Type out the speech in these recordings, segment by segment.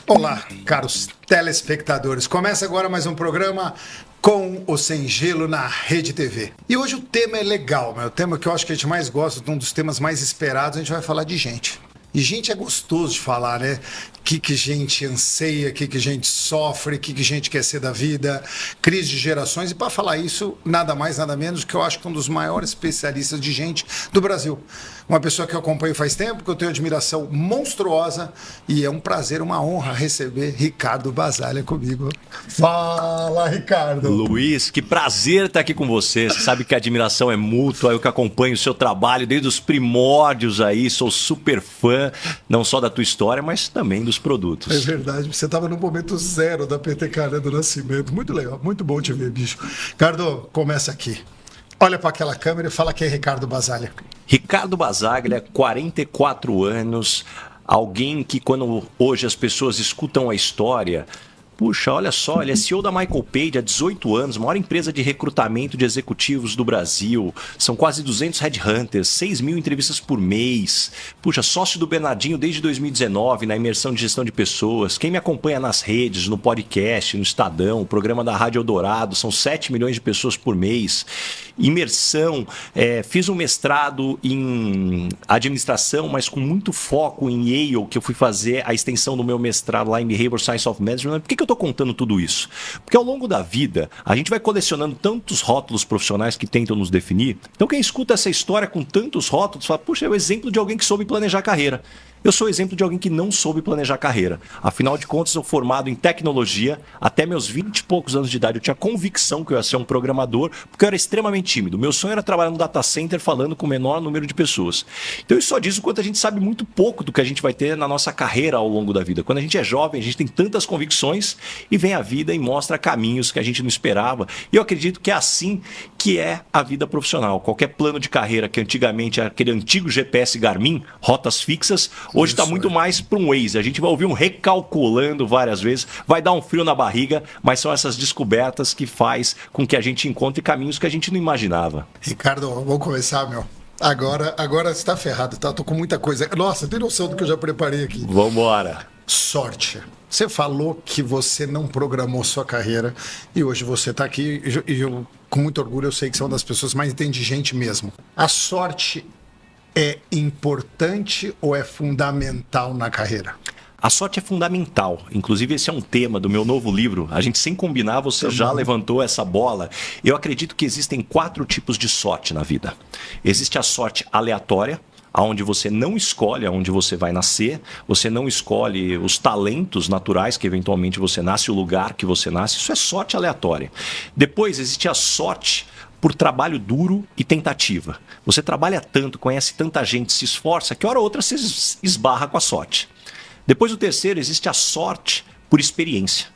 Olá, caros telespectadores. Começa agora mais um programa com o Sem Gelo na Rede TV. E hoje o tema é legal, o tema que eu acho que a gente mais gosta, um dos temas mais esperados, a gente vai falar de gente. E gente é gostoso de falar, né? O que gente anseia, o que gente sofre, o que gente quer ser da vida, crise de gerações. E para falar isso, nada mais, nada menos que eu acho que um dos maiores especialistas de gente do Brasil. Uma pessoa que eu acompanho faz tempo, que eu tenho admiração monstruosa e é um prazer, uma honra receber Ricardo Basalha comigo. Fala, Ricardo! Luiz, que prazer estar aqui com você. Você sabe que a admiração é mútua, eu que acompanho o seu trabalho desde os primórdios aí, sou super fã, não só da tua história, mas também dos produtos. É verdade, você estava no momento zero da PTK, né, do nascimento. Muito legal, muito bom te ver, bicho. Ricardo, começa aqui. Olha para aquela câmera e fala quem é Ricardo Basalha. Ricardo Basalha, 44 anos, alguém que quando hoje as pessoas escutam a história... Puxa, olha só, ele é CEO da Michael Page há 18 anos, maior empresa de recrutamento de executivos do Brasil. São quase 200 headhunters, 6 mil entrevistas por mês. Puxa, sócio do Bernardinho desde 2019 na imersão de gestão de pessoas. Quem me acompanha nas redes, no podcast, no Estadão, o programa da Rádio Eldorado, são 7 milhões de pessoas por mês. Imersão, fiz um mestrado em administração, mas com muito foco em Yale, que eu fui fazer a extensão do meu mestrado lá em Behavioral Science of Management. Por que eu estou contando tudo isso? Porque ao longo da vida, a gente vai colecionando tantos rótulos profissionais que tentam nos definir. Então quem escuta essa história com tantos rótulos, fala, puxa, é o exemplo de alguém que soube planejar carreira. Eu sou o exemplo de alguém que não soube planejar carreira. Afinal de contas, eu formado em tecnologia, até meus 20 e poucos anos de idade, eu tinha convicção que eu ia ser um programador, porque eu era extremamente tímido. Meu sonho era trabalhar no data center falando com o menor número de pessoas. Então isso só diz o quanto a gente sabe muito pouco do que a gente vai ter na nossa carreira ao longo da vida. Quando a gente é jovem, a gente tem tantas convicções e vem a vida e mostra caminhos que a gente não esperava. E eu acredito que é assim que é a vida profissional. Qualquer plano de carreira que antigamente era aquele antigo GPS Garmin, rotas fixas, hoje está muito mais para um Waze. A gente vai ouvir um recalculando várias vezes, vai dar um frio na barriga, mas são essas descobertas que faz com que a gente encontre caminhos que a gente não imaginava. Ricardo, vamos começar, meu. Agora você está ferrado, tá? Tô com muita coisa. Nossa, tem noção do que eu já preparei aqui. Vambora. Sorte. Você falou que você não programou sua carreira e hoje você está aqui e eu, com muito orgulho, eu sei que você é uma das pessoas mais inteligentes mesmo. A sorte é importante ou é fundamental na carreira? A sorte é fundamental. Inclusive, esse é um tema do meu novo livro. A gente, sem combinar, você já levantou essa bola. Eu acredito que existem 4 tipos de sorte na vida. Existe a sorte aleatória, onde você não escolhe aonde você vai nascer, você não escolhe os talentos naturais que eventualmente você nasce, o lugar que você nasce. Isso é sorte aleatória. Depois, existe a sorte por trabalho duro e tentativa. Você trabalha tanto, conhece tanta gente, se esforça, que hora ou outra você esbarra com a sorte. Depois, o terceiro, existe a sorte por experiência.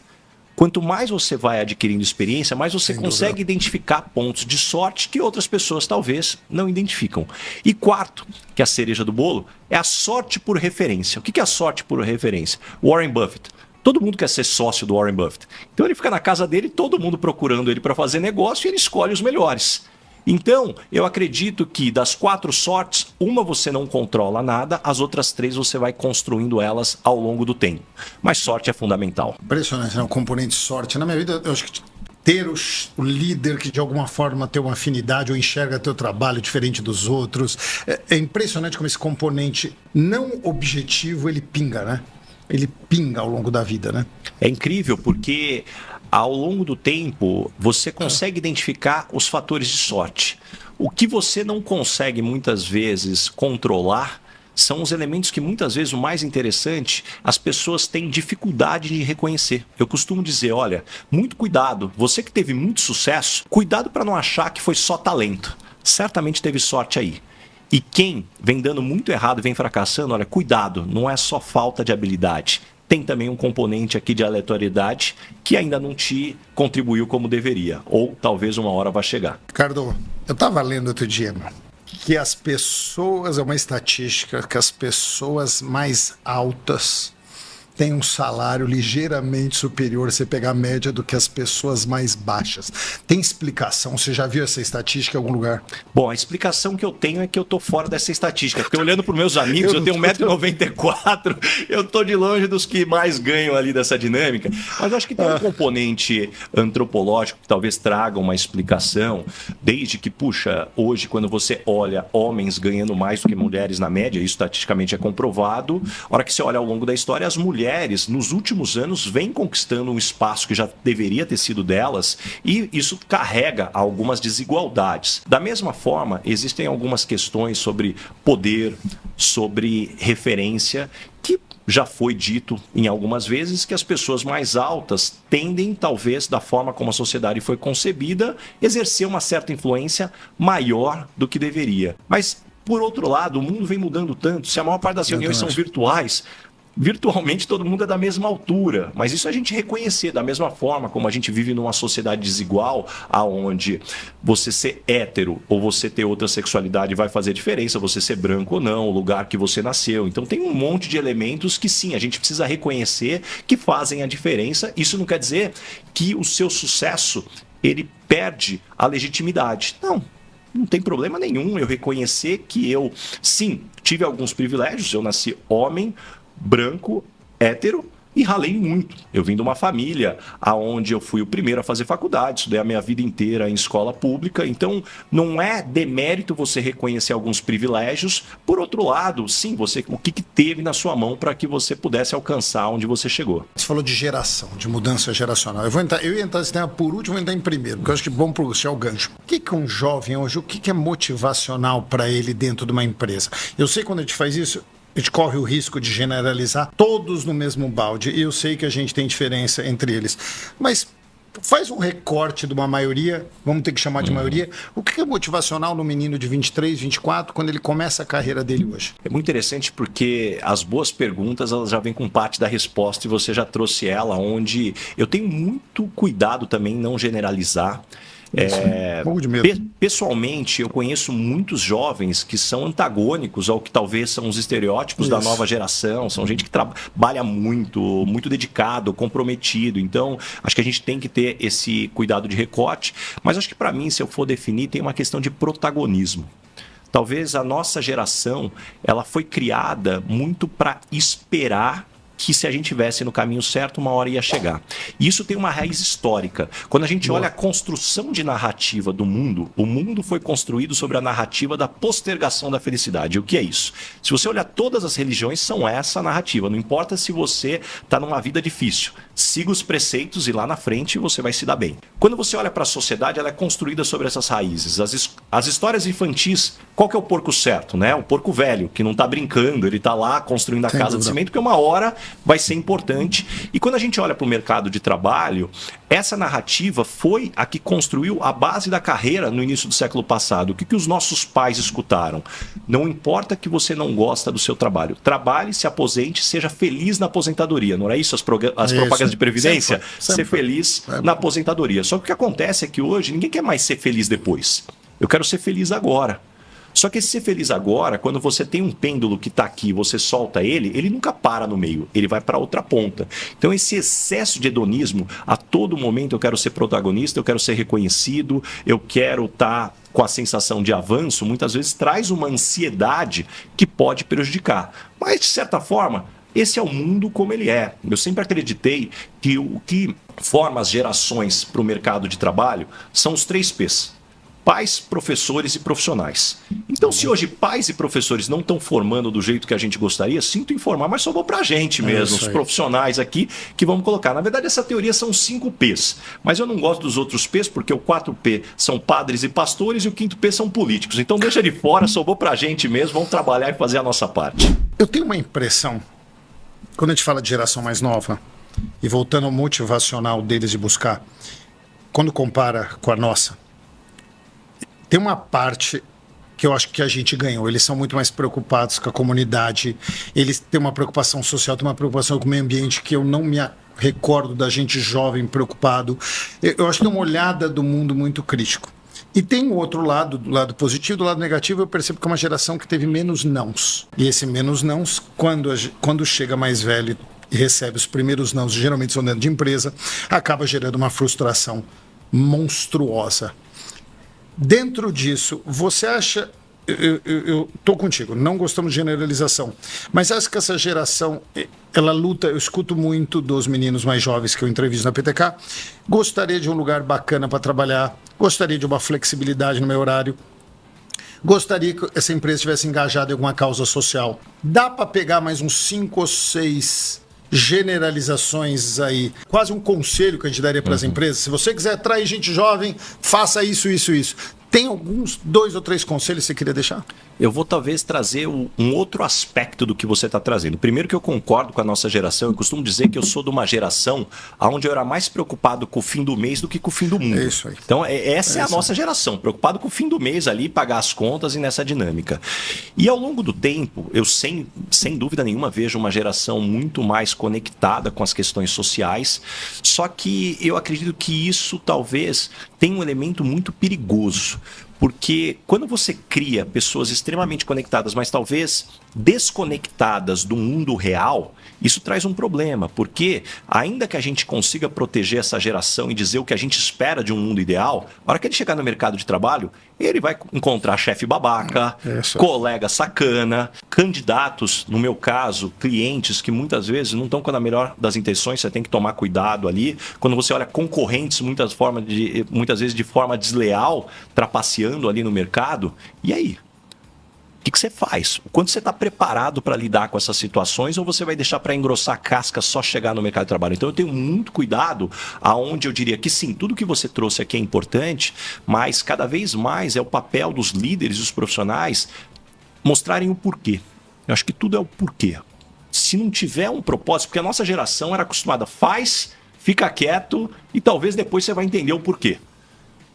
Quanto mais você vai adquirindo experiência, mais você consegue identificar pontos de sorte que outras pessoas talvez não identificam. E quarto, que é a cereja do bolo, é a sorte por referência. O que é a sorte por referência? Warren Buffett. Todo mundo quer ser sócio do Warren Buffett. Então ele fica na casa dele, todo mundo procurando ele para fazer negócio e ele escolhe os melhores. Então, eu acredito que das 4 sortes, uma você não controla nada, as outras 3 você vai construindo elas ao longo do tempo. Mas sorte é fundamental. Impressionante, né? O componente sorte. Na minha vida, eu acho que ter o líder que de alguma forma tem uma afinidade ou enxerga teu trabalho diferente dos outros. É impressionante como esse componente não objetivo, ele pinga, né? Ele pinga ao longo da vida, né? É incrível porque ao longo do tempo você consegue identificar os fatores de sorte. O que você não consegue muitas vezes controlar são os elementos que muitas vezes o mais interessante as pessoas têm dificuldade de reconhecer. Eu costumo dizer, olha, muito cuidado, você que teve muito sucesso, cuidado para não achar que foi só talento. Certamente teve sorte aí. E quem vem dando muito errado, vem fracassando, olha, cuidado, não é só falta de habilidade. Tem também um componente aqui de aleatoriedade que ainda não te contribuiu como deveria. Ou talvez uma hora vai chegar. Ricardo, eu estava lendo outro dia, que as pessoas, é uma estatística, que as pessoas mais altas têm um salário ligeiramente superior, se pegar a média, do que as pessoas mais baixas. Tem explicação? Você já viu essa estatística em algum lugar? Bom, a explicação que eu tenho é que eu tô fora dessa estatística. Porque olhando para os meus amigos, eu tenho 1,94 m, eu tô de longe dos que mais ganham ali dessa dinâmica. Mas eu acho que tem um componente antropológico que talvez traga uma explicação, desde que, puxa, hoje quando você olha homens ganhando mais do que mulheres na média, isso estatisticamente é comprovado. A hora que você olha ao longo da história, as mulheres, nos últimos anos, vêm conquistando um espaço que já deveria ter sido delas, e isso carrega algumas desigualdades. Da mesma forma, existem algumas questões sobre poder, sobre referência, que já foi dito em algumas vezes que as pessoas mais altas tendem, talvez, da forma como a sociedade foi concebida, exercer uma certa influência maior do que deveria. Mas, por outro lado, o mundo vem mudando tanto. Se a maior parte das reuniões são virtuais, virtualmente todo mundo é da mesma altura, mas isso a gente reconhecer da mesma forma como a gente vive numa sociedade desigual, aonde você ser hétero ou você ter outra sexualidade vai fazer diferença, você ser branco ou não, o lugar que você nasceu. Então tem um monte de elementos que sim, a gente precisa reconhecer que fazem a diferença. Isso não quer dizer que o seu sucesso ele perde a legitimidade. Não tem problema nenhum eu reconhecer que eu, sim, tive alguns privilégios, eu nasci homem, branco, hétero e ralei muito. Eu vim de uma família onde eu fui o primeiro a fazer faculdade, estudei a minha vida inteira em escola pública, então não é demérito você reconhecer alguns privilégios. Por outro lado, sim, você, o que teve na sua mão para que você pudesse alcançar onde você chegou. Você falou de geração, de mudança geracional. Eu ia entrar nesse tema por último, vou entrar em primeiro, porque eu acho que é bom puxar o gancho. O que um jovem hoje, o que é motivacional para ele dentro de uma empresa? Eu sei quando a gente faz isso, a gente corre o risco de generalizar todos no mesmo balde, e eu sei que a gente tem diferença entre eles, mas faz um recorte de uma maioria, vamos ter que chamar de maioria. O que é motivacional no menino de 23, 24, quando ele começa a carreira dele hoje? É muito interessante porque as boas perguntas elas já vêm com parte da resposta e você já trouxe ela, onde eu tenho muito cuidado também em não generalizar. Pessoalmente, eu conheço muitos jovens que são antagônicos ao que talvez são os estereótipos da nova geração. São gente que trabalha muito, muito dedicado, comprometido. Então, acho que a gente tem que ter esse cuidado de recorte. Mas acho que para mim, se eu for definir, tem uma questão de protagonismo. Talvez a nossa geração ela foi criada muito para esperar que se a gente estivesse no caminho certo, uma hora ia chegar. E isso tem uma raiz histórica. Quando a gente olha a construção de narrativa do mundo, o mundo foi construído sobre a narrativa da postergação da felicidade. E o que é isso? Se você olhar todas as religiões, são essa narrativa. Não importa se você está numa vida difícil. Siga os preceitos e lá na frente você vai se dar bem. Quando você olha para a sociedade, ela é construída sobre essas raízes. As histórias infantis, qual que é o porco certo, né? O porco velho, que não está brincando, ele está lá construindo a casa de cimento, porque uma hora vai ser importante. E quando a gente olha para o mercado de trabalho, essa narrativa foi a que construiu a base da carreira no início do século passado. O que os nossos pais escutaram? Não importa que você não gosta do seu trabalho. Trabalhe, se aposente, seja feliz na aposentadoria. Não é isso as propagandas de previdência? Sempre. Ser feliz na aposentadoria. Só que o que acontece é que hoje ninguém quer mais ser feliz depois. Eu quero ser feliz agora. Só que esse ser feliz agora, quando você tem um pêndulo que está aqui, você solta ele nunca para no meio, ele vai para outra ponta. Então esse excesso de hedonismo, a todo momento eu quero ser protagonista, eu quero ser reconhecido, eu quero estar com a sensação de avanço, muitas vezes traz uma ansiedade que pode prejudicar. Mas de certa forma, esse é o mundo como ele é. Eu sempre acreditei que o que forma as gerações para o mercado de trabalho são os 3 P's. Pais, professores e profissionais. Então, se hoje pais e professores não estão formando do jeito que a gente gostaria, sinto informar, mas sobrou para a gente mesmo, os profissionais aqui que vamos colocar. Na verdade, essa teoria são 5 P's, mas eu não gosto dos outros P's porque o 4P são padres e pastores e o 5º P são políticos. Então, deixa de fora, sobrou para a gente mesmo, vamos trabalhar e fazer a nossa parte. Eu tenho uma impressão, quando a gente fala de geração mais nova, e voltando ao motivacional deles de buscar, quando compara com a nossa, tem uma parte que eu acho que a gente ganhou. Eles são muito mais preocupados com a comunidade, eles têm uma preocupação social, têm uma preocupação com o meio ambiente que eu não me recordo da gente jovem preocupado. Eu acho que tem uma olhada do mundo muito crítico. E tem o outro lado, do lado positivo, do lado negativo, eu percebo que é uma geração que teve menos nãos. E esse menos nãos, quando chega mais velho, e recebe os primeiros não, geralmente são dentro de empresa, acaba gerando uma frustração monstruosa. Dentro disso, você acha... Eu estou contigo, não gostamos de generalização, mas acho que essa geração, ela luta, eu escuto muito dos meninos mais jovens que eu entrevisto na PTK, gostaria de um lugar bacana para trabalhar, gostaria de uma flexibilidade no meu horário, gostaria que essa empresa estivesse engajada em alguma causa social. Dá para pegar mais uns 5 ou 6 generalizações aí, quase um conselho que a gente daria para as empresas? Se você quiser atrair gente jovem, faça isso, isso, isso. Tem alguns 2 ou 3 conselhos que você queria deixar? Eu vou talvez trazer um outro aspecto do que você está trazendo. Primeiro que eu concordo com a nossa geração, eu costumo dizer que eu sou de uma geração onde eu era mais preocupado com o fim do mês do que com o fim do mundo. É isso aí. Então essa é a nossa geração, preocupado com o fim do mês ali, pagar as contas e nessa dinâmica. E ao longo do tempo, eu sem dúvida nenhuma vejo uma geração muito mais conectada com as questões sociais, só que eu acredito que isso talvez tenha um elemento muito perigoso. Porque quando você cria pessoas extremamente conectadas, mas talvez desconectadas do mundo real, isso traz um problema. Porque ainda que a gente consiga proteger essa geração e dizer o que a gente espera de um mundo ideal, na hora que ele chegar no mercado de trabalho, ele vai encontrar chefe babaca, colega sacana, candidatos, no meu caso, clientes que muitas vezes não estão com a melhor das intenções, você tem que tomar cuidado ali. Quando você olha concorrentes, muitas vezes de forma desleal, trapaceando ali no mercado, e aí? O que você faz? O quanto você está preparado para lidar com essas situações ou você vai deixar para engrossar a casca só chegar no mercado de trabalho? Então eu tenho muito cuidado aonde eu diria que sim, tudo que você trouxe aqui é importante, mas cada vez mais é o papel dos líderes, dos profissionais, mostrarem o porquê. Eu acho que tudo é o porquê. Se não tiver um propósito, porque a nossa geração era acostumada, faz, fica quieto e talvez depois você vai entender o porquê.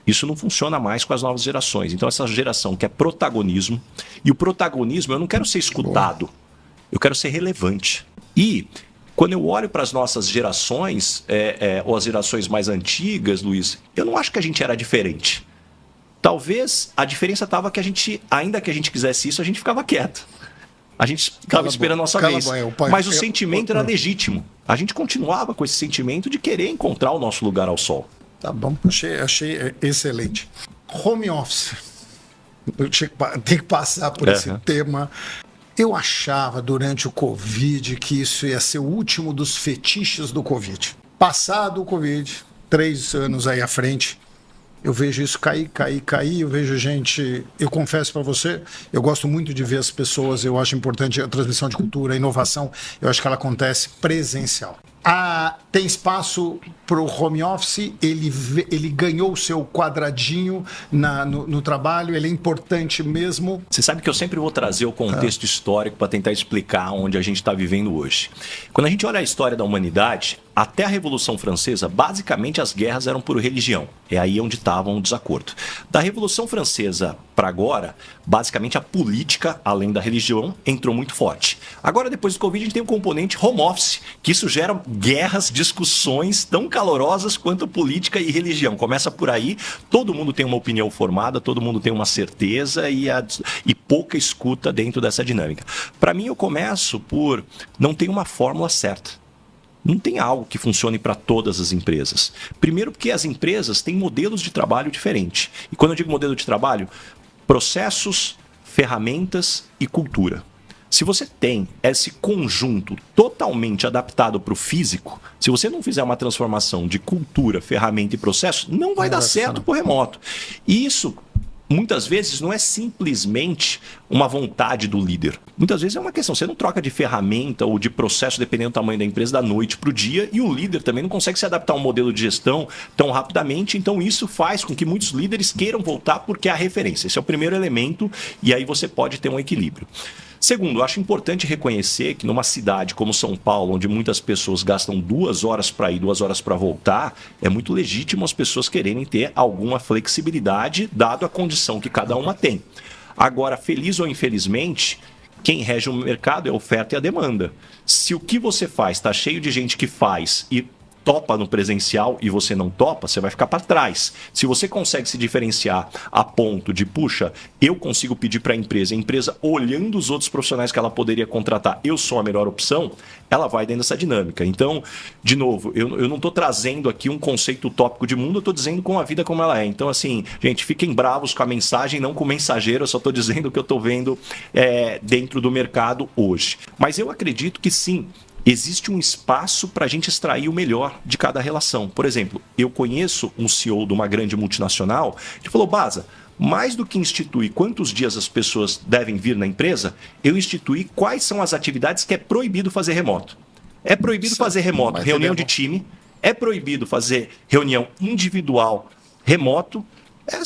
Isso não funciona mais com as novas gerações. Então essa geração quer protagonismo. E o protagonismo, eu não quero ser escutado. Eu quero ser relevante. E quando eu olho para as nossas gerações, ou as gerações mais antigas, Luiz, eu não acho que a gente era diferente. Talvez a diferença estava que a gente, ainda que a gente quisesse isso, a gente ficava quieto. A gente ficava esperando a nossa vez. Mas o sentimento era legítimo. A gente continuava com esse sentimento de querer encontrar o nosso lugar ao sol. Tá bom, achei excelente. Home office. Eu tenho que passar por esse tema. Eu achava durante o Covid que isso ia ser o último dos fetiches do Covid. Passado o Covid, 3 anos aí à frente, eu vejo isso cair. Eu vejo gente... Eu confesso para você, eu gosto muito de ver as pessoas, eu acho importante a transmissão de cultura, a inovação, eu acho que ela acontece presencial. Tem espaço para o home office, ele ganhou o seu quadradinho no trabalho, ele é importante mesmo. Você sabe que eu sempre vou trazer o contexto histórico para tentar explicar onde a gente está vivendo hoje. Quando a gente olha a história da humanidade, até a Revolução Francesa, basicamente as guerras eram por religião. É aí onde estava um desacordo. Da Revolução Francesa para agora, basicamente a política, além da religião, entrou muito forte. Agora, depois do Covid, a gente tem um componente home office, que isso gera guerras, discussões tão calorosas quanto política e religião. Começa por aí, todo mundo tem uma opinião formada, todo mundo tem uma certeza e pouca escuta dentro dessa dinâmica. Para mim, eu começo por não ter uma fórmula certa. Não tem algo que funcione para todas as empresas. Primeiro porque as empresas têm modelos de trabalho diferentes. E quando eu digo modelo de trabalho, processos, ferramentas e cultura. Se você tem esse conjunto totalmente adaptado para o físico, se você não fizer uma transformação de cultura, ferramenta e processo, não vai dar certo para o remoto. E isso, muitas vezes, não é simplesmente uma vontade do líder. Muitas vezes é uma questão, você não troca de ferramenta ou de processo dependendo do tamanho da empresa da noite para o dia, e o líder também não consegue se adaptar a um modelo de gestão tão rapidamente, então isso faz com que muitos líderes queiram voltar porque é a referência. Esse é o primeiro elemento, e aí você pode ter um equilíbrio. Segundo, eu acho importante reconhecer que numa cidade como São Paulo, onde muitas pessoas gastam 2 horas para ir, 2 horas para voltar, é muito legítimo as pessoas quererem ter alguma flexibilidade, dado a condição que cada uma tem. Agora, feliz ou infelizmente, quem rege o mercado é a oferta e a demanda. Se o que você faz está cheio de gente que faz e topa no presencial e você não topa, você vai ficar para trás. Se você consegue se diferenciar a ponto de, puxa, eu consigo pedir para a empresa olhando os outros profissionais que ela poderia contratar, eu sou a melhor opção, ela vai dentro dessa dinâmica. Então, de novo, eu não estou trazendo aqui um conceito utópico de mundo, eu estou dizendo com a vida como ela é. Então, assim, gente, fiquem bravos com a mensagem, não com o mensageiro, eu só estou dizendo o que eu estou vendo dentro do mercado hoje. Mas eu acredito que sim, existe um espaço para a gente extrair o melhor de cada relação. Por exemplo, eu conheço um CEO de uma grande multinacional que falou, Baza, mais do que instituir quantos dias as pessoas devem vir na empresa, eu instituí quais são as atividades que é proibido fazer remoto. É proibido fazer remoto, reunião de time, é proibido fazer reunião individual remoto.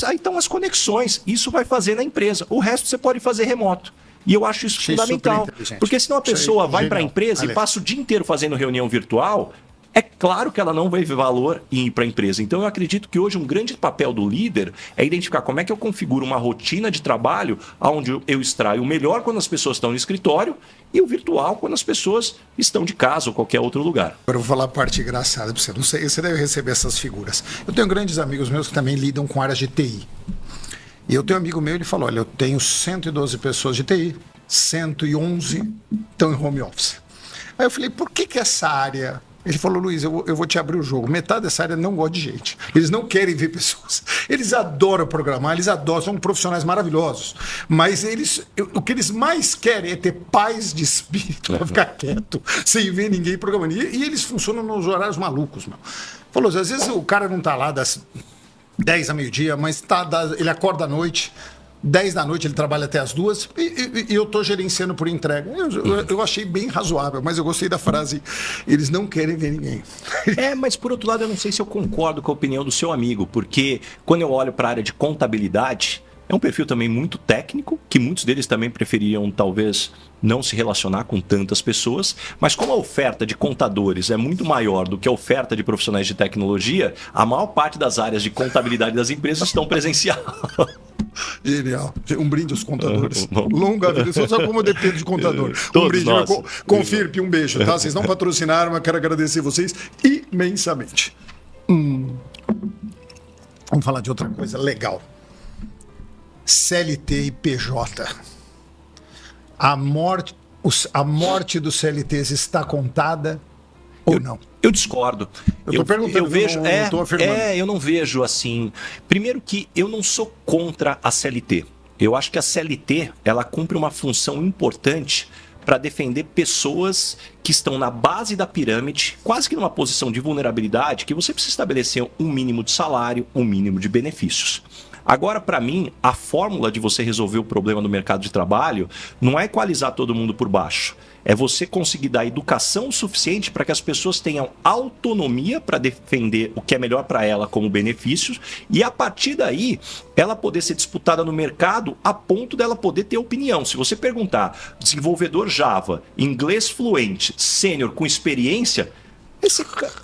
Aí estão as conexões, isso vai fazer na empresa. O resto você pode fazer remoto. E eu acho isso fundamental. Porque senão a pessoa vai para a empresa e passa o dia inteiro fazendo reunião virtual, é claro que ela não vai ver valor em ir para a empresa. Então eu acredito que hoje um grande papel do líder é identificar como é que eu configuro uma rotina de trabalho onde eu extraio o melhor quando as pessoas estão no escritório e o virtual quando as pessoas estão de casa ou qualquer outro lugar. Agora eu vou falar a parte engraçada para você. Não sei, você deve receber essas figuras. Eu tenho grandes amigos meus que também lidam com áreas de TI. E eu tenho um amigo meu, ele falou, olha, eu tenho 112 pessoas de TI, 111 estão em home office. Aí eu falei, por que essa área... Ele falou, Luiz, eu vou te abrir o jogo. Metade dessa área não gosta de gente. Eles não querem ver pessoas. Eles adoram programar, eles adoram, são profissionais maravilhosos. Mas o que eles mais querem é ter paz de espírito para ficar quieto, sem ver ninguém programando. E eles funcionam nos horários malucos, meu. Falou, às vezes o cara não está lá das 10 a meio-dia, mas ele acorda à noite... 10 da noite ele trabalha até as 2 e eu estou gerenciando por entrega. Eu achei bem razoável, mas eu gostei da frase, eles não querem ver ninguém. Mas por outro lado eu não sei se eu concordo com a opinião do seu amigo, porque quando eu olho para a área de contabilidade, é um perfil também muito técnico, que muitos deles também preferiam talvez não se relacionar com tantas pessoas, mas como a oferta de contadores é muito maior do que a oferta de profissionais de tecnologia, a maior parte das áreas de contabilidade das empresas estão presencial. Genial. Um brinde aos contadores. Longa vida. Você sabe como eu dependo de contador. Todos um brinde. nós. Confirpe, um beijo, tá? Vocês não patrocinaram, mas quero agradecer vocês imensamente. Vamos falar de outra coisa legal. CLT e PJ. A morte dos CLTs está contada ou não? Eu discordo. Eu estou perguntando, eu vejo, não estou afirmando. Eu não vejo assim. Primeiro que eu não sou contra a CLT. Eu acho que a CLT ela cumpre uma função importante para defender pessoas que estão na base da pirâmide, quase que numa posição de vulnerabilidade, que você precisa estabelecer um mínimo de salário, um mínimo de benefícios. Agora, para mim, a fórmula de você resolver o problema do mercado de trabalho não é equalizar todo mundo por baixo. É você conseguir dar educação suficiente para que as pessoas tenham autonomia para defender o que é melhor para ela como benefícios e, a partir daí, ela poder ser disputada no mercado a ponto dela poder ter opinião. Se você perguntar, desenvolvedor Java, inglês fluente, sênior com experiência...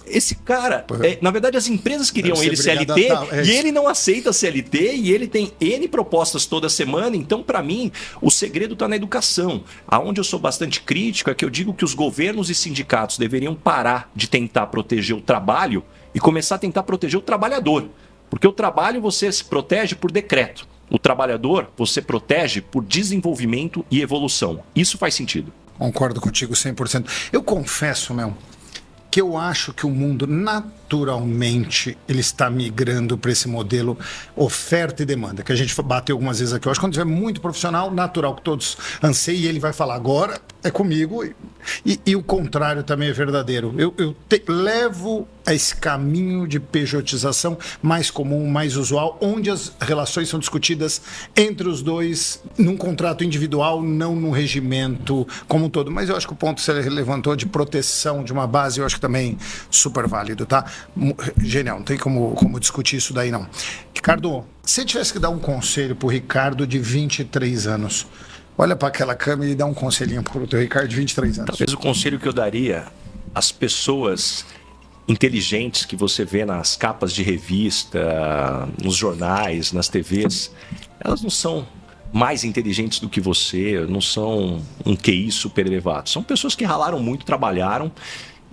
Esse cara, na verdade as empresas queriam ele CLT e ele não aceita CLT e ele tem N propostas toda semana. Então, para mim, o segredo está na educação. Aonde eu sou bastante crítico é que eu digo que os governos e sindicatos deveriam parar de tentar proteger o trabalho e começar a tentar proteger o trabalhador. Porque o trabalho você se protege por decreto. O trabalhador você protege por desenvolvimento e evolução. Isso faz sentido. Concordo contigo 100%. Eu confesso, que eu acho que o mundo naturalmente ele está migrando para esse modelo oferta e demanda, que a gente bateu algumas vezes aqui. Eu acho que quando tiver muito profissional, natural que todos anseiem, e ele vai falar agora é comigo, e o contrário também é verdadeiro. Eu levo a esse caminho de pejotização mais comum, mais usual, onde as relações são discutidas entre os dois num contrato individual, não num regimento como um todo. Mas eu acho que o ponto que você levantou de proteção de uma base, eu acho que também super válido, tá? Genial, não tem como discutir isso daí, não. Ricardo, se você tivesse que dar um conselho pro Ricardo de 23 anos, olha para aquela câmera e dá um conselhinho pro teu Ricardo de 23 anos. Talvez o conselho que eu daria às pessoas inteligentes que você vê nas capas de revista, nos jornais, nas TVs, elas não são mais inteligentes do que você, não são um QI super elevado. São pessoas que ralaram muito, trabalharam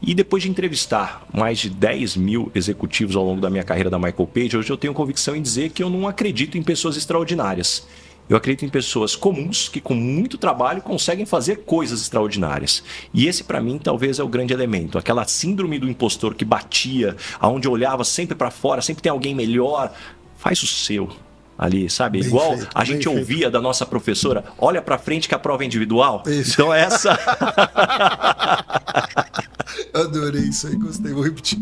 E depois de entrevistar mais de 10 mil executivos ao longo da minha carreira da Michael Page, hoje eu tenho convicção em dizer que eu não acredito em pessoas extraordinárias. Eu acredito em pessoas comuns que com muito trabalho conseguem fazer coisas extraordinárias. E esse para mim talvez é o grande elemento. Aquela síndrome do impostor que batia, aonde eu olhava sempre para fora, sempre tem alguém melhor. Faz o seu ali, sabe? Bem Igual feito, a gente ouvia da nossa professora, olha para frente que a prova é individual. Isso. Então essa... Adorei isso aí, gostei. Vou repetir.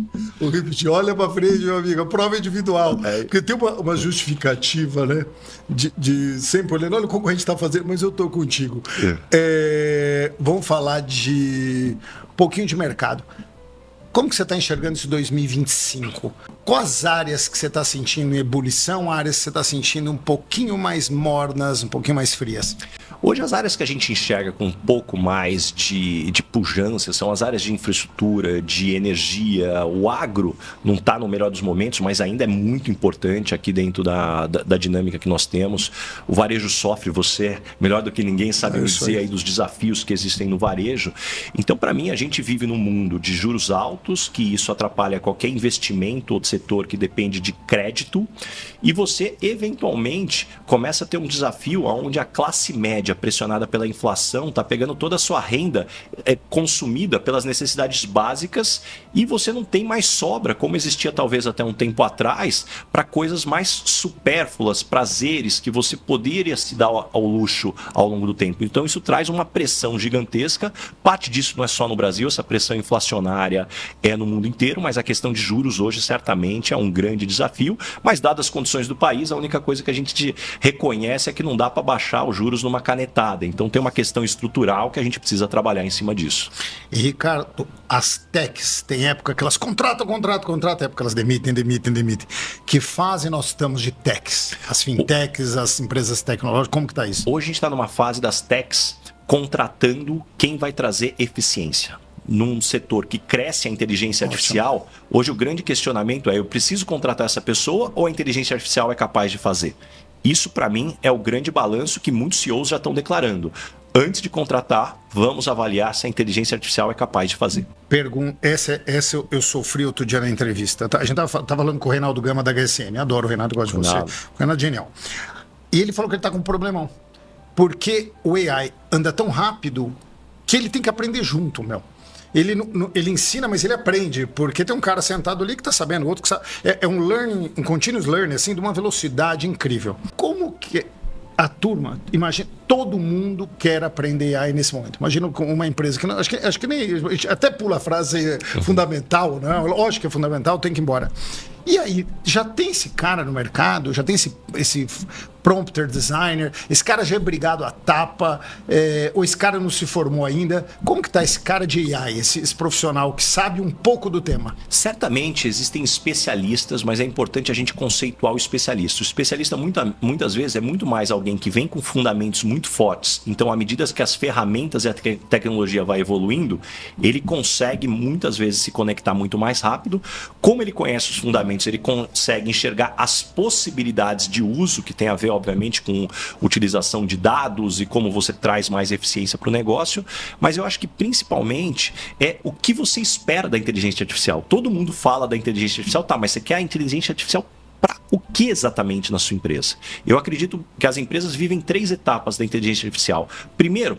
Olha pra frente, meu amigo. A prova é individual. Porque tem uma justificativa, né? De sempre olhando, olha o concorrente está fazendo, mas eu tô contigo. Vamos falar de um pouquinho de mercado. Como que você está enxergando esse 2025? Quais áreas que você está sentindo em ebulição, áreas que você está sentindo um pouquinho mais mornas, um pouquinho mais frias? Hoje as áreas que a gente enxerga com um pouco mais de pujança são as áreas de infraestrutura, de energia. O agro não está no melhor dos momentos, mas ainda é muito importante aqui dentro da dinâmica que nós temos. O varejo sofre, você melhor do que ninguém sabe me dizer aí dos desafios que existem no varejo. Então, para mim, a gente vive num mundo de juros altos, que isso atrapalha qualquer investimento ou setor que depende de crédito, e você, eventualmente, começa a ter um desafio onde a classe média, pressionada pela inflação, está pegando toda a sua renda consumida pelas necessidades básicas e você não tem mais sobra, como existia talvez até um tempo atrás, para coisas mais supérfluas, prazeres que você poderia se dar ao luxo ao longo do tempo. Então isso traz uma pressão gigantesca. Parte disso não é só no Brasil, essa pressão inflacionária é no mundo inteiro, mas a questão de juros hoje certamente é um grande desafio, mas dadas as condições do país, a única coisa que a gente reconhece é que não dá para baixar os juros numa canetada. Então tem uma questão estrutural que a gente precisa trabalhar em cima disso. E Ricardo, as techs, tem época que elas contratam, época elas demitem. Que fase nós estamos de techs? As fintechs, as empresas tecnológicas, como que está isso? Hoje a gente está numa fase das techs contratando quem vai trazer eficiência. Num setor que cresce a inteligência artificial, hoje o grande questionamento é: eu preciso contratar essa pessoa ou a inteligência artificial é capaz de fazer? Isso, para mim, é o grande balanço que muitos CEOs já estão declarando. Antes de contratar, vamos avaliar se a inteligência artificial é capaz de fazer. Essa eu sofri outro dia na entrevista. A gente estava falando com o Reinaldo Gama da HSM. Adoro o Reinaldo, gosto de você. O Reinaldo é genial. E ele falou que ele está com um problemão. Porque o AI anda tão rápido que ele tem que aprender junto, meu. Ele ensina, mas ele aprende, porque tem um cara sentado ali que está sabendo, outro que sabe. É um learning, um continuous learning, assim, de uma velocidade incrível. Como que a turma, imagina, todo mundo quer aprender AI nesse momento. Imagina uma empresa que não, acho que nem, até pula a frase fundamental, né? Lógico que é fundamental, tem que ir embora. E aí, já tem esse cara no mercado, já tem esse prompter designer, esse cara já é brigado à tapa, ou esse cara não se formou ainda. Como que tá esse cara de AI, esse profissional que sabe um pouco do tema? Certamente existem especialistas, mas é importante a gente conceituar o especialista. O especialista muitas vezes é muito mais alguém que vem com fundamentos muito fortes. Então, à medida que as ferramentas e a tecnologia vai evoluindo, ele consegue muitas vezes se conectar muito mais rápido. Como ele conhece os fundamentos, ele consegue enxergar as possibilidades de uso que tem a ver, obviamente, com utilização de dados e como você traz mais eficiência para o negócio. Mas eu acho que principalmente é o que você espera da inteligência artificial. Todo mundo fala da inteligência artificial, tá, mas você quer a inteligência artificial para o que exatamente na sua empresa? Eu acredito que as empresas vivem 3 etapas da inteligência artificial. Primeiro,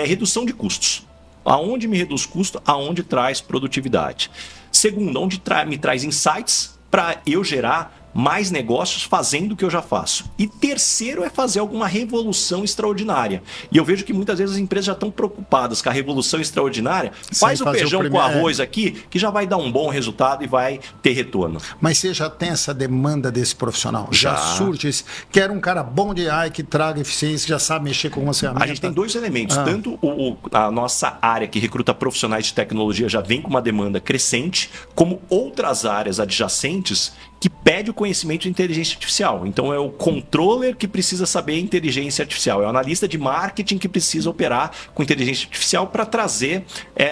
redução de custos. Aonde me reduz custo, aonde traz produtividade. Segundo, onde me traz insights para eu gerar mais negócios fazendo o que eu já faço. E terceiro é fazer alguma revolução extraordinária. E eu vejo que muitas vezes as empresas já estão preocupadas com a revolução extraordinária. Faz o feijão com arroz aqui, que já vai dar um bom resultado e vai ter retorno. Mas você já tem essa demanda desse profissional? Já surge esse... Quer um cara bom de AI que traga eficiência, que já sabe mexer com uma ferramenta? A gente tem 2 elementos. Tanto a nossa área que recruta profissionais de tecnologia já vem com uma demanda crescente, como outras áreas adjacentes que pede o conhecimento de inteligência artificial. Então é o controller que precisa saber inteligência artificial, é o analista de marketing que precisa operar com inteligência artificial para trazer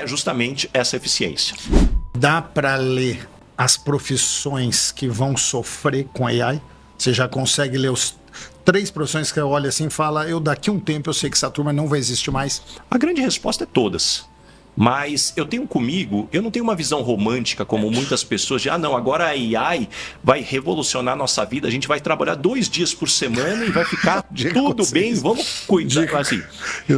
justamente essa eficiência. Dá para ler as profissões que vão sofrer com AI? Você já consegue ler os 3 profissões que eu olho assim e fala, daqui a um tempo eu sei que essa turma não vai existir mais? A grande resposta é todas. Mas eu tenho comigo, eu não tenho uma visão romântica como muitas pessoas de, não, agora a AI vai revolucionar a nossa vida, a gente vai trabalhar 2 dias por semana e vai ficar tudo bem, vamos cuidar. Assim.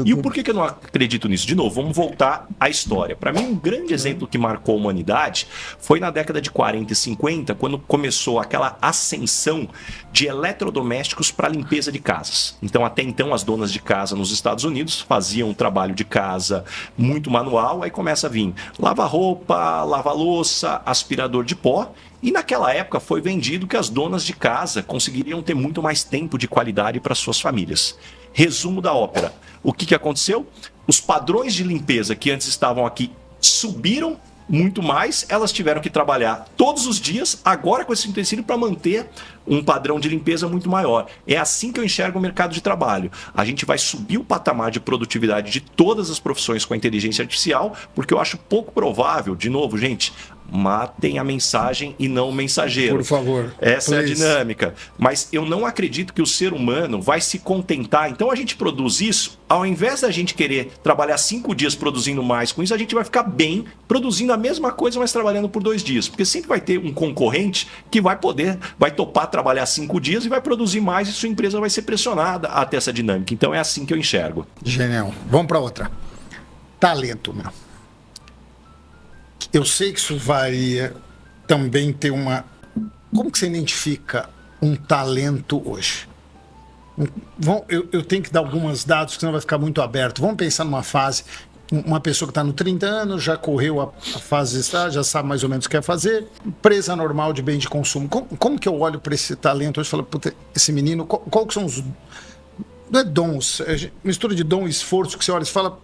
E por que eu não acredito nisso? De novo, vamos voltar à história. Para mim, um grande exemplo que marcou a humanidade foi na década de 40 e 50, quando começou aquela ascensão de eletrodomésticos para limpeza de casas. Então, até então, as donas de casa nos Estados Unidos faziam um trabalho de casa muito manual. Aí começa a vir lava-roupa, lava-louça, aspirador de pó. E naquela época foi vendido que as donas de casa conseguiriam ter muito mais tempo de qualidade para suas famílias. Resumo da ópera. O que aconteceu? Os padrões de limpeza que antes estavam aqui subiram muito mais, elas tiveram que trabalhar todos os dias, agora com esse utensílio, para manter um padrão de limpeza muito maior. É assim que eu enxergo o mercado de trabalho. A gente vai subir o patamar de produtividade de todas as profissões com a inteligência artificial, porque eu acho pouco provável, de novo, gente, matem a mensagem e não o mensageiro. Por favor. Essa é a dinâmica. Mas eu não acredito que o ser humano vai se contentar. Então a gente produz isso, ao invés da gente querer trabalhar 5 dias produzindo mais com isso, a gente vai ficar bem produzindo a mesma coisa, mas trabalhando por 2 dias. Porque sempre vai ter um concorrente que vai topar trabalhar 5 dias e vai produzir mais e sua empresa vai ser pressionada a ter essa dinâmica. Então é assim que eu enxergo. Genial. Vamos para outra. Talento, meu. Eu sei que isso varia, também ter uma... Como que você identifica um talento hoje? Eu tenho que dar alguns dados, que senão vai ficar muito aberto. Vamos pensar numa fase, uma pessoa que está no 30 anos, já correu a fase de estágio, já sabe mais ou menos o que quer fazer, empresa normal de bem de consumo. Como que eu olho para esse talento hoje e falo, puta, esse menino, qual que são os... Não é dons, é mistura de dom e esforço, que você olha e fala...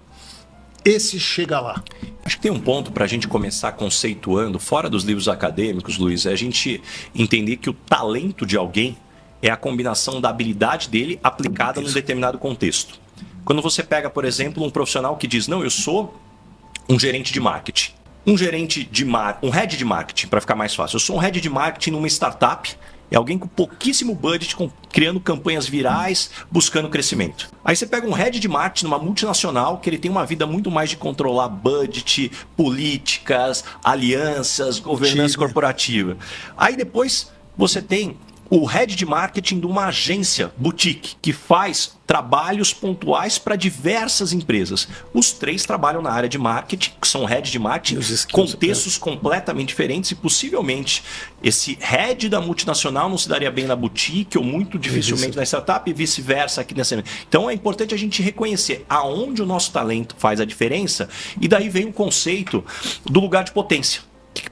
Esse chega lá. Acho que tem um ponto para a gente começar conceituando, fora dos livros acadêmicos, Luiz, é a gente entender que o talento de alguém é a combinação da habilidade dele aplicada num determinado contexto. Quando você pega, por exemplo, um profissional que diz, não, eu sou um gerente de marketing. Um head de marketing, para ficar mais fácil. Eu sou um head de marketing numa startup. É alguém com pouquíssimo budget, criando campanhas virais, buscando crescimento. Aí você pega um head de marketing numa multinacional, que ele tem uma vida muito mais de controlar budget, políticas, alianças, governança corporativa. Aí depois você tem o head de marketing de uma agência boutique, que faz trabalhos pontuais para diversas empresas. Os 3 trabalham na área de marketing, que são head de marketing, contextos completamente diferentes e possivelmente esse head da multinacional não se daria bem na boutique ou muito dificilmente na startup e vice-versa aqui nessa. Então é importante a gente reconhecer aonde o nosso talento faz a diferença e daí vem o conceito do lugar de potência.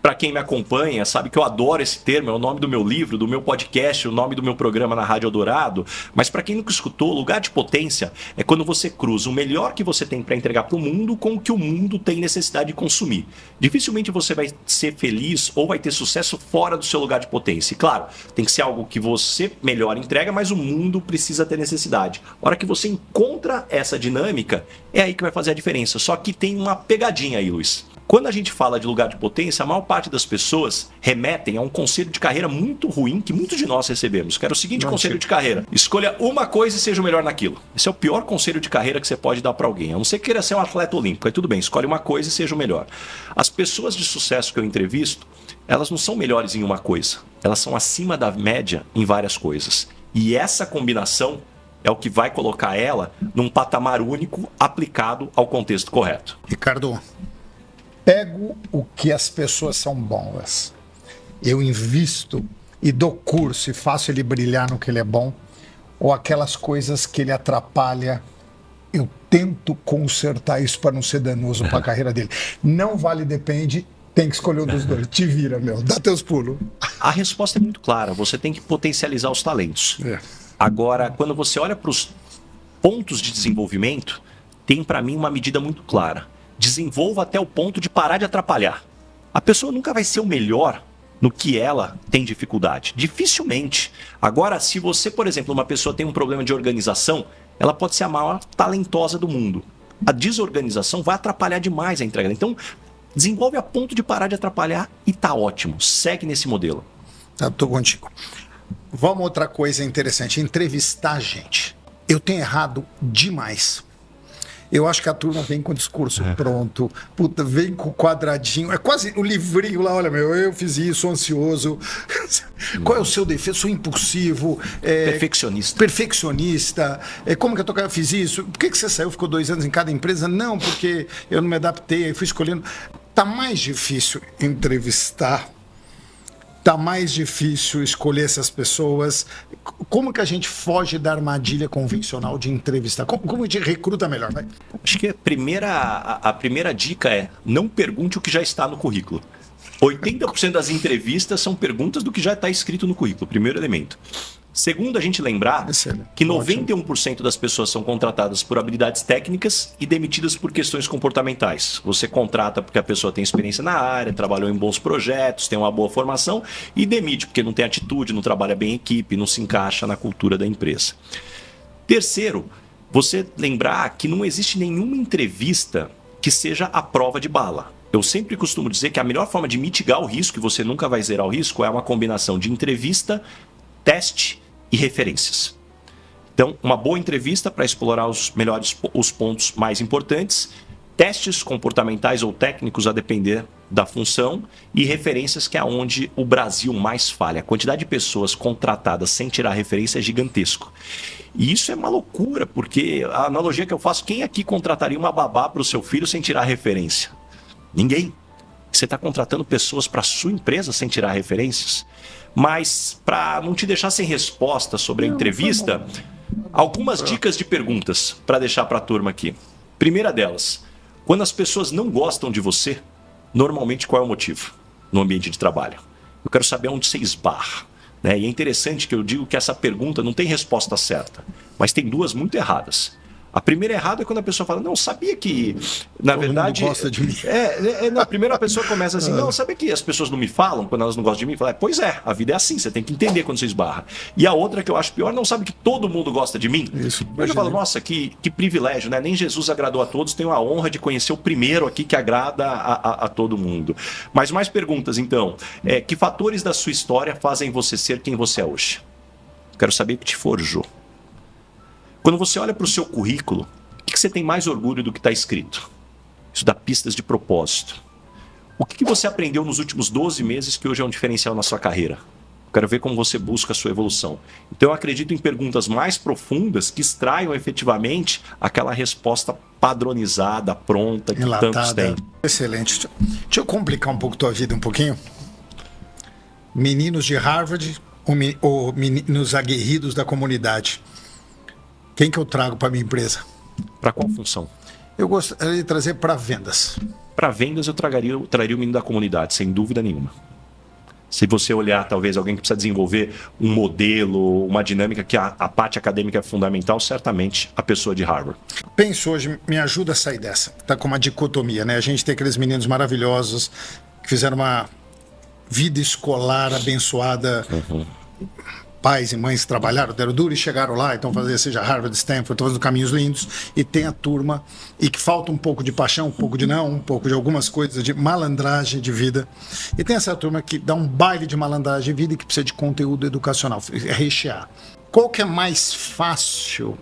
Para quem me acompanha, sabe que eu adoro esse termo, é o nome do meu livro, do meu podcast, o nome do meu programa na Rádio Eldorado. Mas para quem nunca escutou, lugar de potência é quando você cruza o melhor que você tem para entregar para o mundo com o que o mundo tem necessidade de consumir. Dificilmente você vai ser feliz ou vai ter sucesso fora do seu lugar de potência. E claro, tem que ser algo que você melhor entrega, mas o mundo precisa ter necessidade. A hora que você encontra essa dinâmica, é aí que vai fazer a diferença. Só que tem uma pegadinha aí, Luiz. Quando a gente fala de lugar de potência, a maior parte das pessoas remetem a um conselho de carreira muito ruim que muitos de nós recebemos, que era o seguinte conselho de carreira: escolha uma coisa e seja o melhor naquilo. Esse é o pior conselho de carreira que você pode dar para alguém. A não ser que queira ser um atleta olímpico, aí tudo bem, escolhe uma coisa e seja o melhor. As pessoas de sucesso que eu entrevisto, elas não são melhores em uma coisa, elas são acima da média em várias coisas. E essa combinação é o que vai colocar ela num patamar único aplicado ao contexto correto. Ricardo, pego o que as pessoas são boas, eu invisto e dou curso e faço ele brilhar no que ele é bom, ou aquelas coisas que ele atrapalha, eu tento consertar isso para não ser danoso para a carreira dele. Não vale, depende, tem que escolher um dos dois. Te vira, meu, dá teus pulos. A resposta é muito clara, você tem que potencializar os talentos. Agora, quando você olha para os pontos de desenvolvimento, tem para mim uma medida muito clara. Desenvolva até o ponto de parar de atrapalhar. A pessoa nunca vai ser o melhor no que ela tem dificuldade. Dificilmente. Agora, se você, por exemplo, uma pessoa tem um problema de organização, ela pode ser a maior talentosa do mundo. A desorganização vai atrapalhar demais a entrega. Então, desenvolve a ponto de parar de atrapalhar e tá ótimo. Segue nesse modelo. Tá, tô contigo. Vamos outra coisa interessante. Entrevistar gente. Eu tenho errado demais. Eu acho que a turma vem com o discurso pronto, puta, vem com o quadradinho, é quase o livrinho lá, olha, eu fiz isso, sou ansioso. Qual é o seu defeito? Sou impulsivo. Perfeccionista. Como que eu fiz isso? Por que você saiu, ficou 2 anos em cada empresa? Não, porque eu não me adaptei, fui escolhendo. Tá mais difícil entrevistar. Tá mais difícil escolher essas pessoas. Como que a gente foge da armadilha convencional de entrevistar? Como a gente recruta melhor? Vai? Acho que a primeira dica é: não pergunte o que já está no currículo. 80% das entrevistas são perguntas do que já está escrito no currículo, primeiro elemento. Segundo, a gente lembrar que 91% das pessoas são contratadas por habilidades técnicas e demitidas por questões comportamentais. Você contrata porque a pessoa tem experiência na área, trabalhou em bons projetos, tem uma boa formação, e demite porque não tem atitude, não trabalha bem em equipe, não se encaixa na cultura da empresa. Terceiro, você lembrar que não existe nenhuma entrevista que seja a prova de bala. Eu sempre costumo dizer que a melhor forma de mitigar o risco, e você nunca vai zerar o risco, é uma combinação de entrevista, teste e referências. Então, uma boa entrevista para explorar os pontos mais importantes, testes comportamentais ou técnicos a depender da função, e referências, que é onde o Brasil mais falha. A quantidade de pessoas contratadas sem tirar referência é gigantesco. E isso é uma loucura, porque a analogia que eu faço: quem aqui contrataria uma babá para o seu filho sem tirar referência? Ninguém. Você está contratando pessoas para a sua empresa sem tirar referências? Mas, para não te deixar sem resposta sobre a entrevista, algumas dicas de perguntas para deixar para a turma aqui. Primeira delas: quando as pessoas não gostam de você, normalmente qual é o motivo no ambiente de trabalho? Eu quero saber onde você esbarra. Né? E é interessante que eu digo que essa pergunta não tem resposta certa, mas tem duas muito erradas. A primeira errada é quando a pessoa fala: não, sabia que, na verdade... Todo mundo gosta de mim. A primeira pessoa começa assim: não, sabia que as pessoas não me falam quando elas não gostam de mim? Fala: pois é, a vida é assim, você tem que entender quando você esbarra. E a outra, que eu acho pior: não sabe que todo mundo gosta de mim? Isso, eu já falo: nossa, que privilégio, né? Nem Jesus agradou a todos, tenho a honra de conhecer o primeiro aqui que agrada a todo mundo. Mas mais perguntas, então. Que fatores da sua história fazem você ser quem você é hoje? Quero saber o que te forjou. Quando você olha para o seu currículo, o que você tem mais orgulho do que está escrito? Isso dá pistas de propósito. O que você aprendeu nos últimos 12 meses que hoje é um diferencial na sua carreira? Quero ver como você busca a sua evolução. Então eu acredito em perguntas mais profundas que extraiam efetivamente aquela resposta padronizada, pronta, que enlatada. Tantos têm. Excelente. Deixa eu complicar um pouco a tua vida um pouquinho. Meninos de Harvard ou meninos aguerridos da comunidade? Quem que eu trago para minha empresa? Para qual função? Eu gostaria de trazer para vendas. Para vendas eu traria o menino da comunidade, sem dúvida nenhuma. Se você olhar, talvez, alguém que precisa desenvolver um modelo, uma dinâmica que a parte acadêmica é fundamental, certamente a pessoa de Harvard. Penso hoje, me ajuda a sair dessa. Está com uma dicotomia, né? A gente tem aqueles meninos maravilhosos que fizeram uma vida escolar abençoada. Pais e mães que trabalharam, deram duro e chegaram lá, então fazer seja Harvard, Stanford, estão fazendo caminhos lindos, e tem a turma, e que falta um pouco de paixão, um pouco de não, um pouco de algumas coisas, de malandragem de vida, e tem essa turma que dá um baile de malandragem de vida e que precisa de conteúdo educacional, rechear. Qual que é mais fácil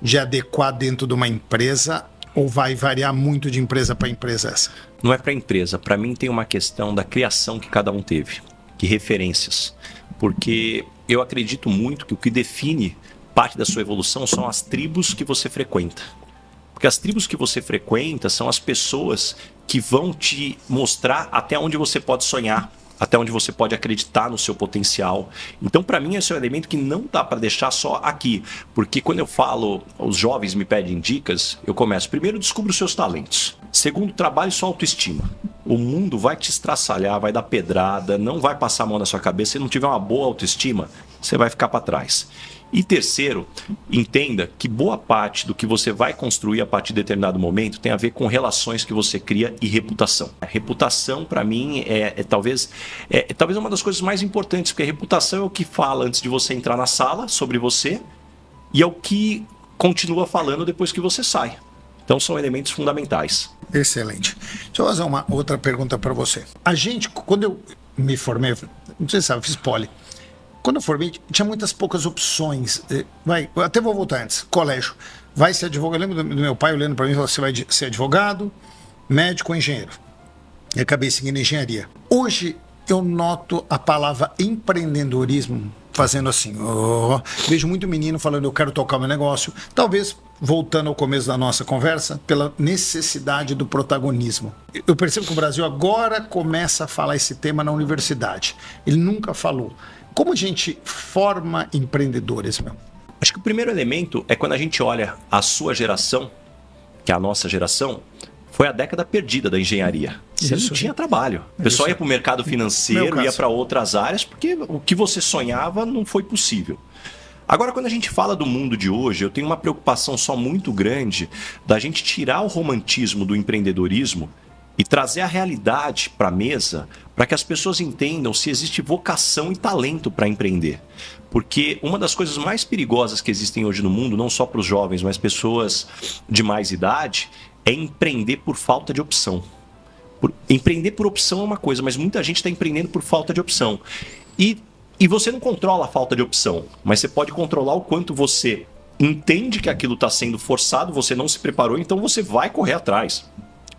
de adequar dentro de uma empresa, ou vai variar muito de empresa para empresa essa? Não é para empresa, para mim tem uma questão da criação que cada um teve, que referências, porque eu acredito muito que o que define parte da sua evolução são as tribos que você frequenta. Porque as tribos que você frequenta são as pessoas que vão te mostrar até onde você pode sonhar, até onde você pode acreditar no seu potencial. Então, para mim, esse é um elemento que não dá para deixar só aqui. Porque quando eu falo, os jovens me pedem dicas, eu começo: primeiro, descubra os seus talentos. Segundo, trabalhe sua autoestima. O mundo vai te estraçalhar, vai dar pedrada, não vai passar a mão na sua cabeça. Se não tiver uma boa autoestima, você vai ficar para trás. E terceiro, entenda que boa parte do que você vai construir a partir de determinado momento tem a ver com relações que você cria e reputação. A reputação, para mim, talvez uma das coisas mais importantes, porque a reputação é o que fala antes de você entrar na sala sobre você e é o que continua falando depois que você sai. Então são elementos fundamentais. Excelente. Deixa eu fazer uma outra pergunta para você. A gente, quando eu me formei, não sei se sabe, eu fiz poli. Quando eu formei, tinha muitas poucas opções. Eu até vou voltar antes. Colégio. Vai ser advogado. Eu lembro do meu pai olhando para mim e falou: você vai ser advogado, médico ou engenheiro? E acabei seguindo engenharia. Hoje eu noto a palavra empreendedorismo fazendo assim. Vejo muito menino falando: eu quero tocar meu negócio. Talvez, voltando ao começo da nossa conversa, pela necessidade do protagonismo. Eu percebo que o Brasil agora começa a falar esse tema na universidade. Ele nunca falou. Como a gente forma empreendedores, meu? Acho que o primeiro elemento é quando a gente olha a sua geração, que é a nossa geração, foi a década perdida da engenharia. Você não tinha trabalho. O pessoal ia para o mercado financeiro, ia para outras áreas, porque o que você sonhava não foi possível. Agora, quando a gente fala do mundo de hoje, eu tenho uma preocupação só muito grande da gente tirar o romantismo do empreendedorismo e trazer a realidade para a mesa para que as pessoas entendam se existe vocação e talento para empreender. Porque uma das coisas mais perigosas que existem hoje no mundo, não só para os jovens, mas pessoas de mais idade, é empreender por falta de opção. Empreender por opção é uma coisa, mas muita gente está empreendendo por falta de opção. E você não controla a falta de opção, mas você pode controlar o quanto você entende que aquilo está sendo forçado, você não se preparou, então você vai correr atrás.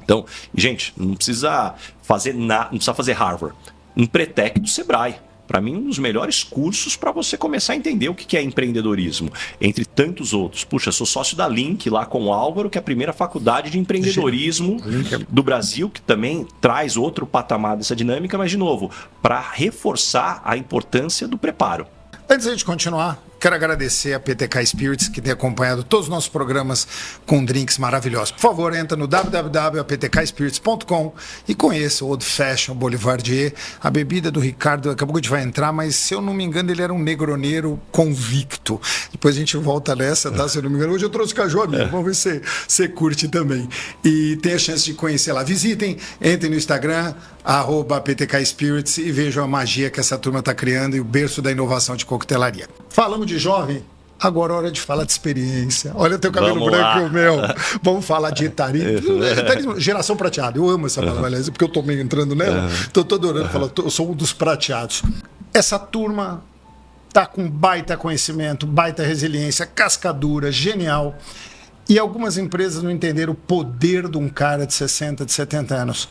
Então, gente, não precisa fazer não precisa fazer Harvard. Empretec do Sebrae. Para mim, um dos melhores cursos para você começar a entender o que é empreendedorismo, entre tantos outros. Puxa, sou sócio da Link, lá com o Álvaro, que é a primeira faculdade de empreendedorismo do Brasil, que também traz outro patamar dessa dinâmica, mas, de novo, para reforçar a importância do preparo. Antes de a gente continuar, quero agradecer a PTK Spirits, que tem acompanhado todos os nossos programas com drinks maravilhosos. Por favor, entra no www.aptkspirits.com e conheça o Old Fashion Bolivardier, a bebida do Ricardo. Acabou que a gente vai entrar, mas se eu não me engano, ele era um negroneiro convicto. Depois a gente volta nessa, tá? Se eu não me engano. Hoje eu trouxe caju amigo, vamos ver se você curte também. E tem a chance de conhecer lá. Visitem, entrem no Instagram, @PTK Spirits, e vejam a magia que essa turma está criando e o berço da inovação de coquetelaria. Falamos de jovem, agora é hora de falar de experiência. Olha o teu cabelo branco e o meu. Vamos falar de etarismo. Geração prateada. Eu amo essa palavra, porque eu tô meio entrando nela. Tô adorando falar, eu sou um dos prateados. Essa turma tá com baita conhecimento, baita resiliência, cascadura, genial. E algumas empresas não entenderam o poder de um cara de 60, de 70 anos.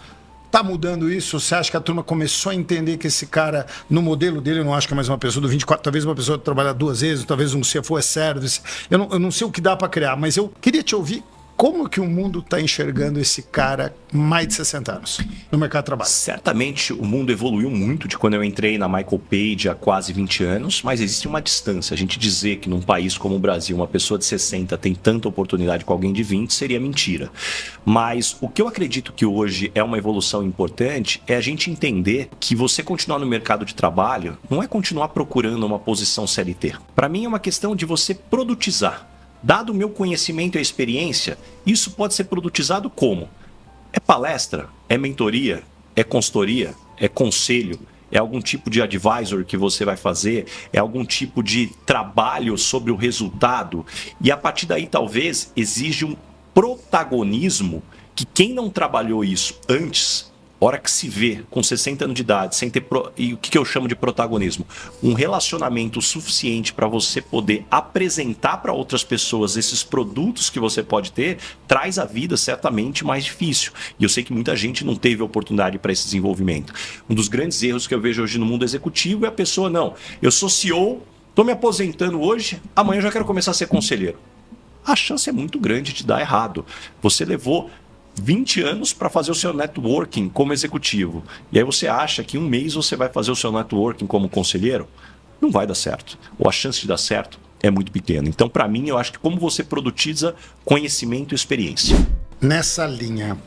Tá mudando isso? Você acha que a turma começou a entender que esse cara, no modelo dele, eu não acho que é mais uma pessoa do 24, talvez uma pessoa que trabalha 2 vezes, talvez um CFO é service. Eu não sei o que dá para criar, mas eu queria te ouvir. Como que o mundo está enxergando esse cara mais de 60 anos no mercado de trabalho? Certamente o mundo evoluiu muito de quando eu entrei na Michael Page há quase 20 anos, mas existe uma distância. A gente dizer que num país como o Brasil uma pessoa de 60 tem tanta oportunidade com alguém de 20 seria mentira. Mas o que eu acredito que hoje é uma evolução importante é a gente entender que você continuar no mercado de trabalho não é continuar procurando uma posição CLT. Para mim é uma questão de você produtizar. Dado o meu conhecimento e a experiência, isso pode ser produtizado como? É palestra? É mentoria? É consultoria? É conselho? É algum tipo de advisor que você vai fazer? É algum tipo de trabalho sobre o resultado? E a partir daí, talvez, exige um protagonismo que quem não trabalhou isso antes, hora que se vê com 60 anos de idade, sem ter e o que eu chamo de protagonismo? Um relacionamento suficiente para você poder apresentar para outras pessoas esses produtos que você pode ter, traz a vida certamente mais difícil. E eu sei que muita gente não teve oportunidade para esse desenvolvimento. Um dos grandes erros que eu vejo hoje no mundo executivo é a pessoa, não, eu sou CEO, estou me aposentando hoje, amanhã eu já quero começar a ser conselheiro. A chance é muito grande de dar errado. Você levou 20 anos para fazer o seu networking como executivo. E aí você acha que em 1 mês você vai fazer o seu networking como conselheiro? Não vai dar certo. Ou a chance de dar certo é muito pequena. Então, para mim, eu acho que como você produtiza conhecimento e experiência. Nessa linha,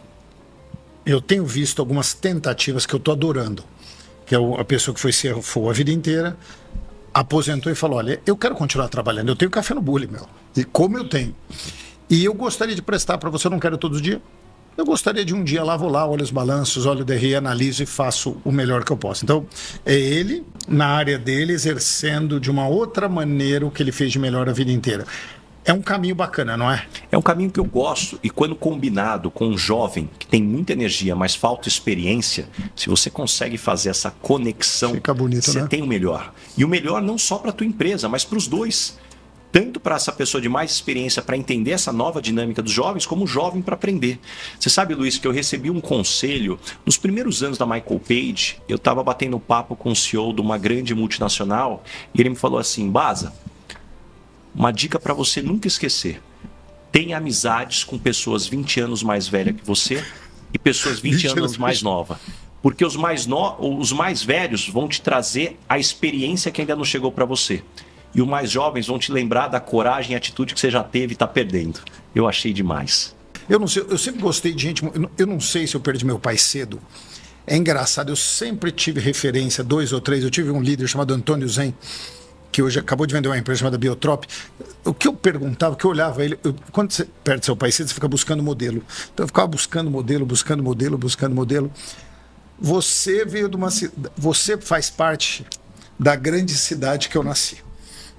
eu tenho visto algumas tentativas que eu estou adorando. Que é a pessoa que foi CFO a vida inteira, aposentou e falou, olha, eu quero continuar trabalhando, eu tenho café no bule, meu. E como eu tenho. E eu gostaria de prestar para você, eu não quero todo dia. Eu gostaria de um dia lá, vou lá, olho os balanços, olho o DRE, analiso e faço o melhor que eu posso. Então, é ele, na área dele, exercendo de uma outra maneira o que ele fez de melhor a vida inteira. É um caminho bacana, não é? É um caminho que eu gosto e quando combinado com um jovem que tem muita energia, mas falta experiência, se você consegue fazer essa conexão, fica bonito, você né? tem o melhor. E o melhor não só para a tua empresa, mas para os dois. Tanto para essa pessoa de mais experiência para entender essa nova dinâmica dos jovens, como o jovem para aprender. Você sabe, Luiz, que eu recebi um conselho nos primeiros anos da Michael Page. Eu estava batendo papo com o CEO de uma grande multinacional e ele me falou assim: Baza, uma dica para você nunca esquecer. Tenha amizades com pessoas 20 anos mais velhas que você e pessoas 20 anos mais novas. Porque os mais velhos vão te trazer a experiência que ainda não chegou para você. E os mais jovens vão te lembrar da coragem e atitude que você já teve e está perdendo. Eu achei demais. Eu não sei, eu sempre gostei de gente. Eu não sei se eu perdi meu pai cedo. É engraçado, eu sempre tive referência, 2 ou 3. Eu tive um líder chamado Antônio Zen, que hoje acabou de vender uma empresa chamada Biotrop. O que eu perguntava, o que eu olhava ele, quando você perde seu pai cedo, você fica buscando modelo. Então eu ficava buscando modelo. Você veio de uma cidade, você faz parte da grande cidade que eu nasci.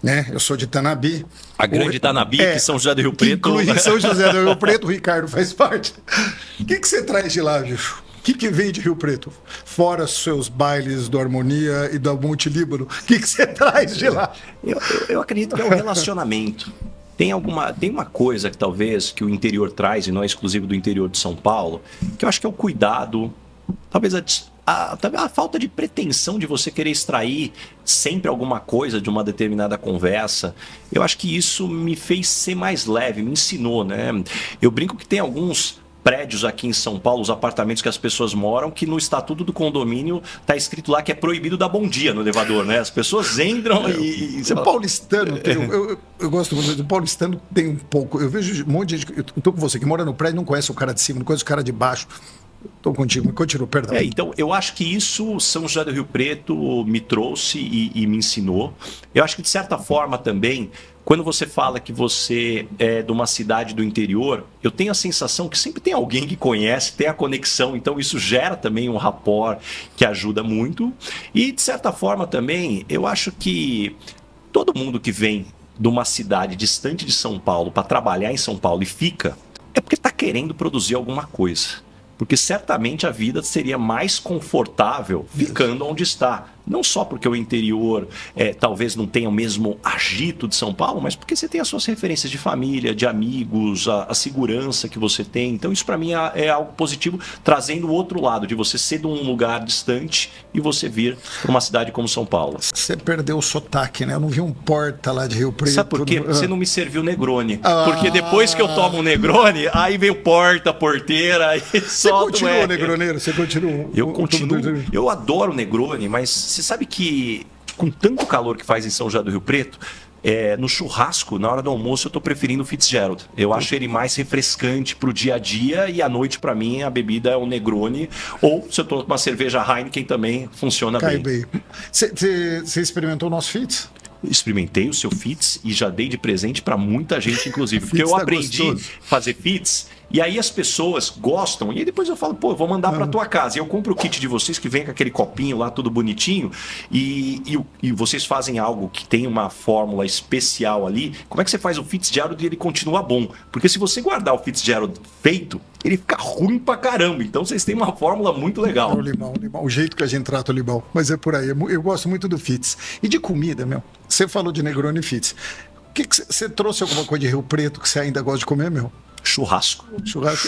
Né? Eu sou de Tanabi. A grande Tanabi, que São José do Rio Preto. Inclui São José do Rio Preto, o Ricardo faz parte. O que você traz de lá, bicho? O que vem de Rio Preto? Fora seus bailes do Harmonia e do Multilíbano, o que você traz de lá? Eu acredito que é um relacionamento. Tem uma coisa que talvez que o interior traz, e não é exclusivo do interior de São Paulo, que eu acho que é o cuidado, talvez a falta de pretensão de você querer extrair sempre alguma coisa de uma determinada conversa. Eu acho que isso me fez ser mais leve, me ensinou, né? Eu brinco que tem alguns prédios aqui em São Paulo, os apartamentos que as pessoas moram, que no estatuto do condomínio está escrito lá que é proibido dar bom dia no elevador, né? As pessoas entram e o paulistano, eu gosto muito do paulistano, tem um pouco. Eu vejo um monte de gente, eu tô com você, que mora no prédio, não conhece o cara de cima, não conhece o cara de baixo. Estou contigo, continua, perdão. Então, eu acho que isso São José do Rio Preto me trouxe e me ensinou. Eu acho que, de certa forma, também, quando você fala que você é de uma cidade do interior, eu tenho a sensação que sempre tem alguém que conhece, tem a conexão, então isso gera também um rapport que ajuda muito. E, de certa forma, também, eu acho que todo mundo que vem de uma cidade distante de São Paulo para trabalhar em São Paulo e fica, é porque está querendo produzir alguma coisa. Porque certamente a vida seria mais confortável ficando onde está. Não só porque o interior talvez não tenha o mesmo agito de São Paulo, mas porque você tem as suas referências de família, de amigos, a segurança que você tem. Então isso para mim é algo positivo, trazendo o outro lado, de você ser de um lugar distante e você vir para uma cidade como São Paulo. Você perdeu o sotaque, né? Eu não vi um porta lá de Rio Preto. Sabe por quê? Porque você não me serviu Negroni. Porque depois que eu tomo um Negroni, aí vem o porta, porteira, aí Você continua negroneiro? Você continua? Eu continuo. Eu adoro Negroni, mas você sabe que com tanto calor que faz em São José do Rio Preto, no churrasco, na hora do almoço, eu estou preferindo o Fitzgerald. Eu acho ele mais refrescante para o dia a dia e à noite, para mim, a bebida é o Negroni. Ou se eu estou com uma cerveja Heineken, também funciona bem. Você experimentou o nosso Fitz? Experimentei o seu Fitz e já dei de presente para muita gente, inclusive. Porque eu aprendi a fazer Fitz. E aí as pessoas gostam, e aí depois eu falo, eu vou mandar para tua casa. E eu compro o kit de vocês que vem com aquele copinho lá, tudo bonitinho, e vocês fazem algo que tem uma fórmula especial ali. Como é que você faz o Fitzgerald e ele continua bom? Porque se você guardar o Fitzgerald feito, ele fica ruim pra caramba. Então vocês têm uma fórmula muito legal. O limão, o jeito que a gente trata o limão. Mas é por aí, eu gosto muito do Fitz. E de comida, meu, você falou de Negroni e Fitz. O que você trouxe alguma coisa de Rio Preto que você ainda gosta de comer, meu? Churrasco.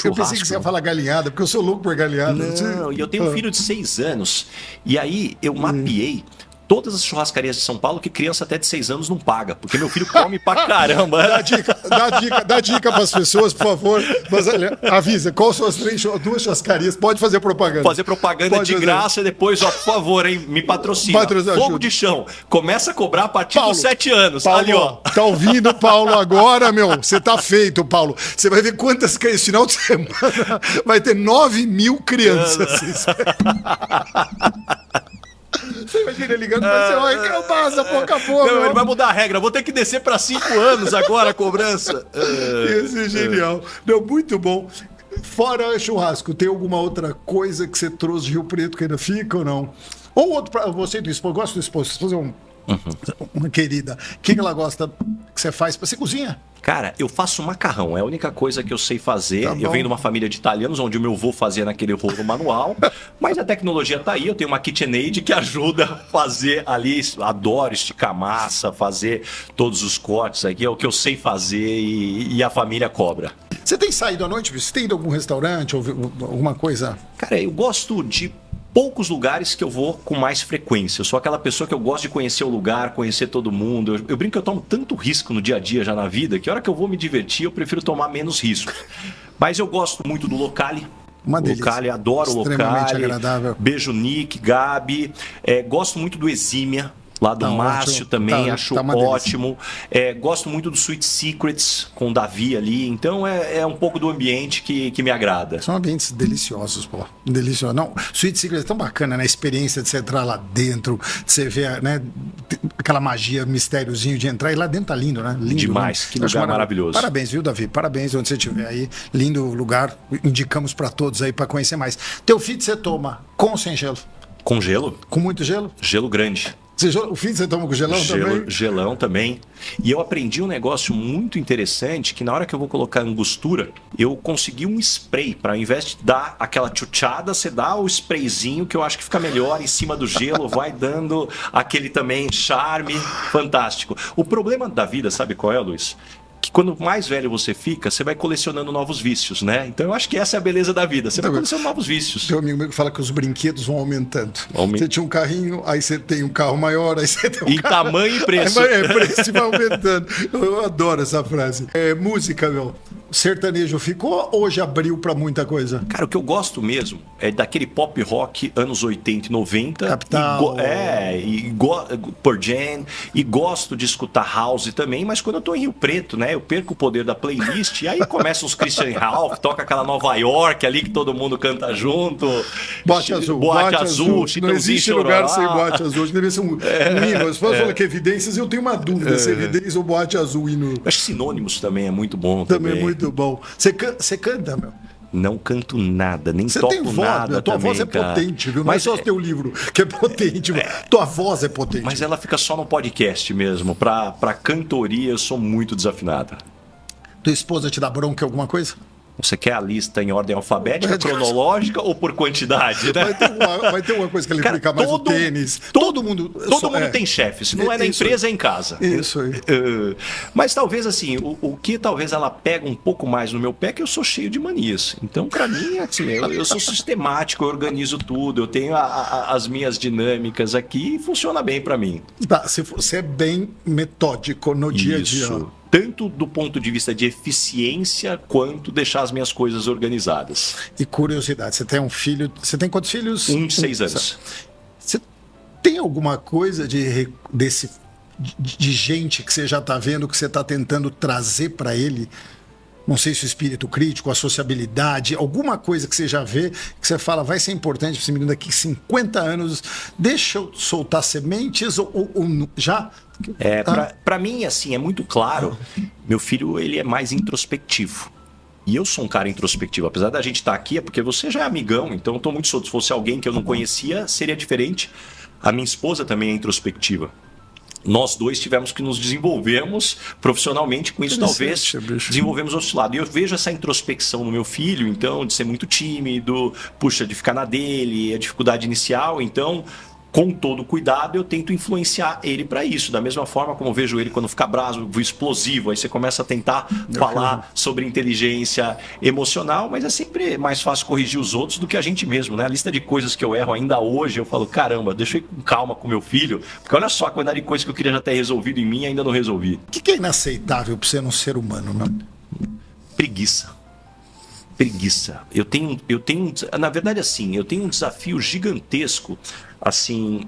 Eu pensei que você ia falar galinhada, porque eu sou louco por galinhada. Não, e eu tenho um filho de 6 anos. E aí eu mapeei todas as churrascarias de São Paulo que criança até de 6 anos não paga, porque meu filho come pra caramba. Dá dica para as pessoas, por favor. Mas olha, avisa, quais são as 2 churrascarias? Pode fazer propaganda. Fazer propaganda de graça e depois, por favor, hein, me patrocina. Fogo de chão. Começa a cobrar a partir dos 7 anos. Paulo, ali, ó. Tá ouvindo, Paulo, agora, meu? Você tá feito, Paulo. Você vai ver quantas crianças. Final de semana vai ter 9.000 crianças. Você imagina ligando pra você, olha, que eu passo, acabou. Não, ele vai mudar a regra, vou ter que descer para 5 anos agora a cobrança. Isso é genial. Não, muito bom. Fora churrasco, tem alguma outra coisa que você trouxe de Rio Preto que ainda fica ou não? Ou outro, pra você e do esposo, gosta do esposo? Uma querida. O que ela gosta que você faz? Você cozinha? Cara, eu faço macarrão, é a única coisa que eu sei fazer. Tá bom. Eu venho de uma família de italianos, onde o meu avô fazia naquele rolo manual, mas a tecnologia tá aí, eu tenho uma KitchenAid que ajuda a fazer ali, adoro esticar massa, fazer todos os cortes aqui, é o que eu sei fazer e a família cobra. Você tem saído à noite? Você tem ido a algum restaurante ou alguma coisa? Cara, eu gosto de poucos lugares que eu vou com mais frequência. Eu sou aquela pessoa que eu gosto de conhecer o lugar, conhecer todo mundo. Eu brinco que eu tomo tanto risco no dia a dia já na vida, que a hora que eu vou me divertir, eu prefiro tomar menos risco. Mas eu gosto muito do Locale. Uma delícia. Locale, adoro o Extremamente Locale. agradável. Beijo, Nick, Gabi. Gosto muito do Exímia. Lá do Tá Márcio ótimo. também, Tá acho uma delícia. ótimo. Gosto muito do Sweet Secrets com o Davi ali. Então é um pouco do ambiente que me agrada. São ambientes deliciosos, pô. Delicioso. Não, Sweet Secret é tão bacana, né? A experiência de você entrar lá dentro, de você ver, né? Aquela magia, mistériozinho de entrar. E lá dentro tá lindo, né? Lindo. Demais, né? que lugar maravilhoso. Parabéns, viu, Davi? Parabéns onde você estiver aí. Lindo lugar. Indicamos pra todos aí pra conhecer mais. Teu feed você toma com ou sem gelo? Com gelo? Com muito gelo? Gelo grande. O feed você toma com gelão também? Gelão também. E eu aprendi um negócio muito interessante, que na hora que eu vou colocar angostura, eu consegui um spray, para ao invés de dar aquela chuchada, você dá o sprayzinho, que eu acho que fica melhor em cima do gelo, vai dando aquele também charme fantástico. O problema da vida, sabe qual é, Luiz? Que quando mais velho você fica, você vai colecionando novos vícios, né? Então eu acho que essa é a beleza da vida. Você vai colecionando novos vícios. Tem um amigo meu que fala que os brinquedos vão aumentando. Você tinha um carrinho, aí você tem um carro maior, aí você tem um em carro... tamanho e preço. Preço vai aumentando. Eu adoro essa frase. Música, meu. Sertanejo ficou ou já abriu pra muita coisa? Cara, o que eu gosto mesmo é daquele pop rock anos 80 e 90. Capital. Por Jam. E gosto de escutar house também, mas quando eu tô em Rio Preto, né? Eu perco o poder da playlist e aí começa uns Christian Ralph, toca aquela Nova York ali que todo mundo canta junto. Boate Azul. Boate Azul. Não existe lugar sem Boate Azul. Deve ser um hino. Se você fala que Evidências, eu tenho uma dúvida se Evidências ou Boate Azul hino. Acho que Sinônimos também é muito bom. Também é muito bom. Você canta, meu? Não canto nada, nem você toco tem voz, nada. Meu, tua também, voz é cara. potente, viu? Não mas é só o teu livro que é potente, tua voz é potente. Mas ela fica só no podcast mesmo. Pra cantoria, eu sou muito desafinada. Tua esposa te dá bronca em alguma coisa? Você quer a lista em ordem alfabética, cronológica ou por quantidade? Né? Vai ter uma coisa que ele explica mais o tênis. Todo mundo tem chefe. Se não é na empresa, é em casa. Isso aí. Mas talvez assim, o que talvez ela pega um pouco mais no meu pé é que eu sou cheio de manias. Então, pra mim, assim, eu sou sistemático, eu organizo tudo, eu tenho as minhas dinâmicas aqui e funciona bem pra mim. Tá, você é bem metódico no dia a dia. Isso. Tanto do ponto de vista de eficiência, quanto deixar as minhas coisas organizadas. E curiosidade, você tem um filho... Você tem quantos filhos? Um de 6 anos. Você tem alguma coisa de gente que você já está vendo, que você está tentando trazer para ele? Não sei se o espírito crítico, a sociabilidade, alguma coisa que você já vê, que você fala, vai ser importante para esse menino daqui 50 anos, deixa eu soltar sementes ou já... Para mim, assim, é muito claro, meu filho, ele é mais introspectivo. E eu sou um cara introspectivo. Apesar da gente estar aqui, é porque você já é amigão, então eu estou muito solto. Se fosse alguém que eu não conhecia, seria diferente. A minha esposa também é introspectiva. Nós dois tivemos que nos desenvolvermos profissionalmente com isso, talvez desenvolvemos outro lado. E eu vejo essa introspecção no meu filho, então, de ser muito tímido, de ficar na dele, a dificuldade inicial, então... Com todo cuidado, eu tento influenciar ele para isso. Da mesma forma como eu vejo ele quando fica bravo, explosivo, aí você começa a tentar falar sobre inteligência emocional, mas é sempre mais fácil corrigir os outros do que a gente mesmo, né? A lista de coisas que eu erro ainda hoje, eu falo, caramba, deixa eu ir com calma com meu filho, porque olha só a quantidade de coisas que eu queria já ter resolvido em mim e ainda não resolvi. O que é inaceitável para ser um ser humano, meu? Preguiça. Na verdade, assim, eu tenho um desafio gigantesco, assim,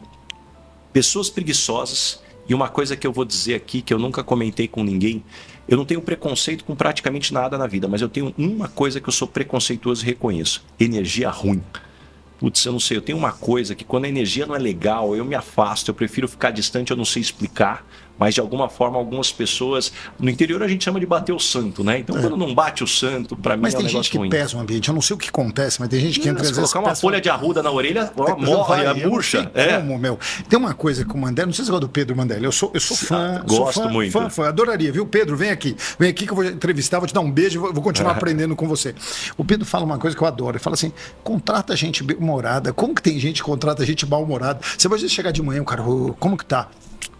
pessoas preguiçosas, e uma coisa que eu vou dizer aqui, que eu nunca comentei com ninguém, eu não tenho preconceito com praticamente nada na vida, mas eu tenho uma coisa que eu sou preconceituoso e reconheço, energia ruim. Putz, eu não sei, eu tenho uma coisa que quando a energia não é legal, eu me afasto, eu prefiro ficar distante, eu não sei explicar, mas de alguma forma algumas pessoas... No interior a gente chama de bater o santo, né? Então quando não bate o santo, para mim Mas é um tem gente negócio que ruim. pesa o ambiente. Eu não sei o que acontece, mas tem gente que entra às Se vezes... colocar uma folha de arruda na orelha, morre, murcha. Como, meu? Tem uma coisa que o Mandela... Não sei se você gosta do Pedro Mandela. Eu sou fã. Gosto muito. Fã. Adoraria, viu? Pedro, vem aqui. Vem aqui que eu vou entrevistar, vou te dar um beijo e vou continuar aprendendo com você. O Pedro fala uma coisa que eu adoro. Ele fala assim, contrata gente bem-humorada. Como que tem gente que contrata gente mal-humorada? Você vai chegar de manhã, cara, como que tá?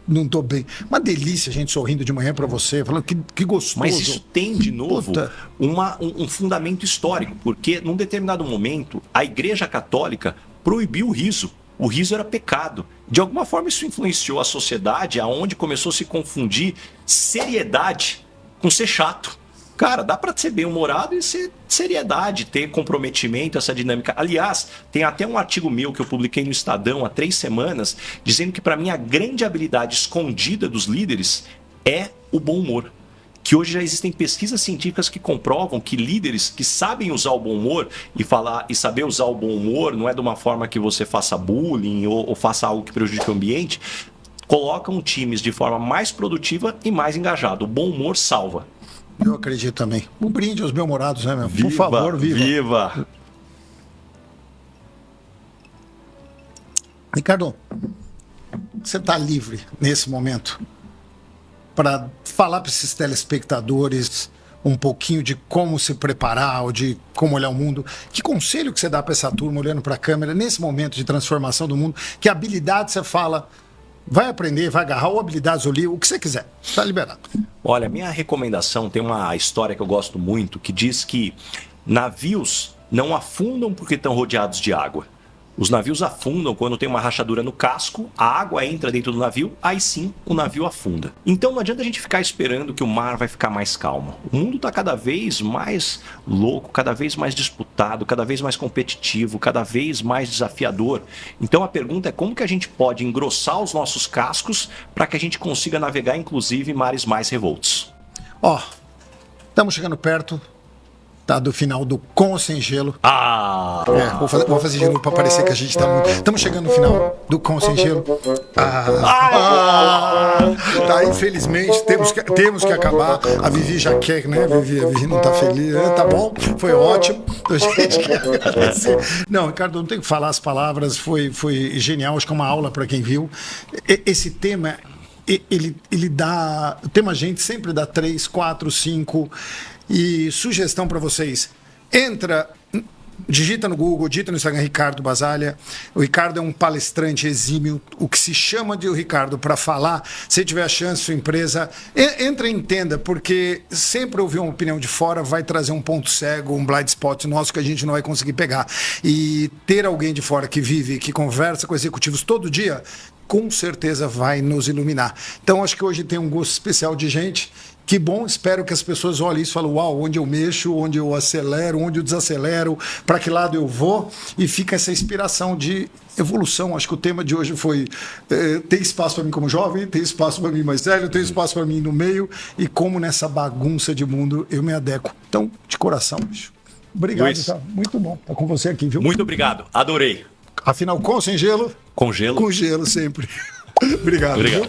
Não tô bem. Uma delícia a gente sorrindo de manhã pra você, falando que gostoso. Mas isso tem, de novo, um fundamento histórico, porque num determinado momento a Igreja Católica proibiu o riso. O riso era pecado. De alguma forma isso influenciou a sociedade, aonde começou a se confundir seriedade com ser chato. Cara, dá para ser bem-humorado e ser seriedade, ter comprometimento, essa dinâmica. Aliás, tem até um artigo meu que eu publiquei no Estadão há 3 semanas, dizendo que para mim a grande habilidade escondida dos líderes é o bom humor. Que hoje já existem pesquisas científicas que comprovam que líderes que sabem usar o bom humor e saber usar o bom humor não é de uma forma que você faça bullying ou faça algo que prejudique o ambiente, colocam times de forma mais produtiva e mais engajada. O bom humor salva. Eu acredito também. Um brinde aos bem-humorados, né, meu? Por favor, viva. Viva! Ricardo, você está livre nesse momento para falar para esses telespectadores um pouquinho de como se preparar ou de como olhar o mundo. Que conselho que você dá para essa turma olhando para a câmera nesse momento de transformação do mundo? Que habilidade você fala... Vai aprender, vai agarrar ou habilidades ou livro, o que você quiser. Está liberado. Olha, minha recomendação, tem uma história que eu gosto muito, que diz que navios não afundam porque estão rodeados de água. Os navios afundam quando tem uma rachadura no casco, a água entra dentro do navio, aí sim o navio afunda. Então não adianta a gente ficar esperando que o mar vai ficar mais calmo. O mundo está cada vez mais louco, cada vez mais disputado, cada vez mais competitivo, cada vez mais desafiador. Então a pergunta é como que a gente pode engrossar os nossos cascos para que a gente consiga navegar inclusive em mares mais revoltos. Ó, estamos chegando perto. Tá, do final do Com ou Sem Gelo. Vou fazer de novo para parecer que a gente tá muito... Estamos chegando no final do Com ou Sem Gelo. Tá, infelizmente, temos que acabar. A Vivi já quer, né? A Vivi não tá feliz. Tá bom, foi ótimo. A gente quer agradecer. Não, Ricardo, não tenho que falar as palavras. Foi genial, acho que é uma aula para quem viu. Esse tema, ele dá... O tema a gente sempre dá 3, 4, 5... E sugestão para vocês, digita no Google, digita no Instagram Ricardo Basalha. O Ricardo é um palestrante exímio, o que se chama de o Ricardo para falar. Se tiver a chance, sua empresa, entra e entenda, porque sempre ouvir uma opinião de fora vai trazer um ponto cego, um blind spot nosso que a gente não vai conseguir pegar. E ter alguém de fora que vive, que conversa com executivos todo dia, com certeza vai nos iluminar. Então acho que hoje tem um gosto especial de gente. Que bom, espero que as pessoas olhem isso e falem, uau, onde eu mexo, onde eu acelero, onde eu desacelero, para que lado eu vou, e fica essa inspiração de evolução. Acho que o tema de hoje foi tem espaço para mim como jovem, tem espaço para mim mais velho, tem espaço para mim no meio, e como nessa bagunça de mundo eu me adequo. Então, de coração, bicho. Obrigado, tá? Muito bom estar com você aqui, viu? Muito obrigado, adorei. Afinal, com ou sem gelo? Com gelo. Com gelo sempre. Obrigado. Viu?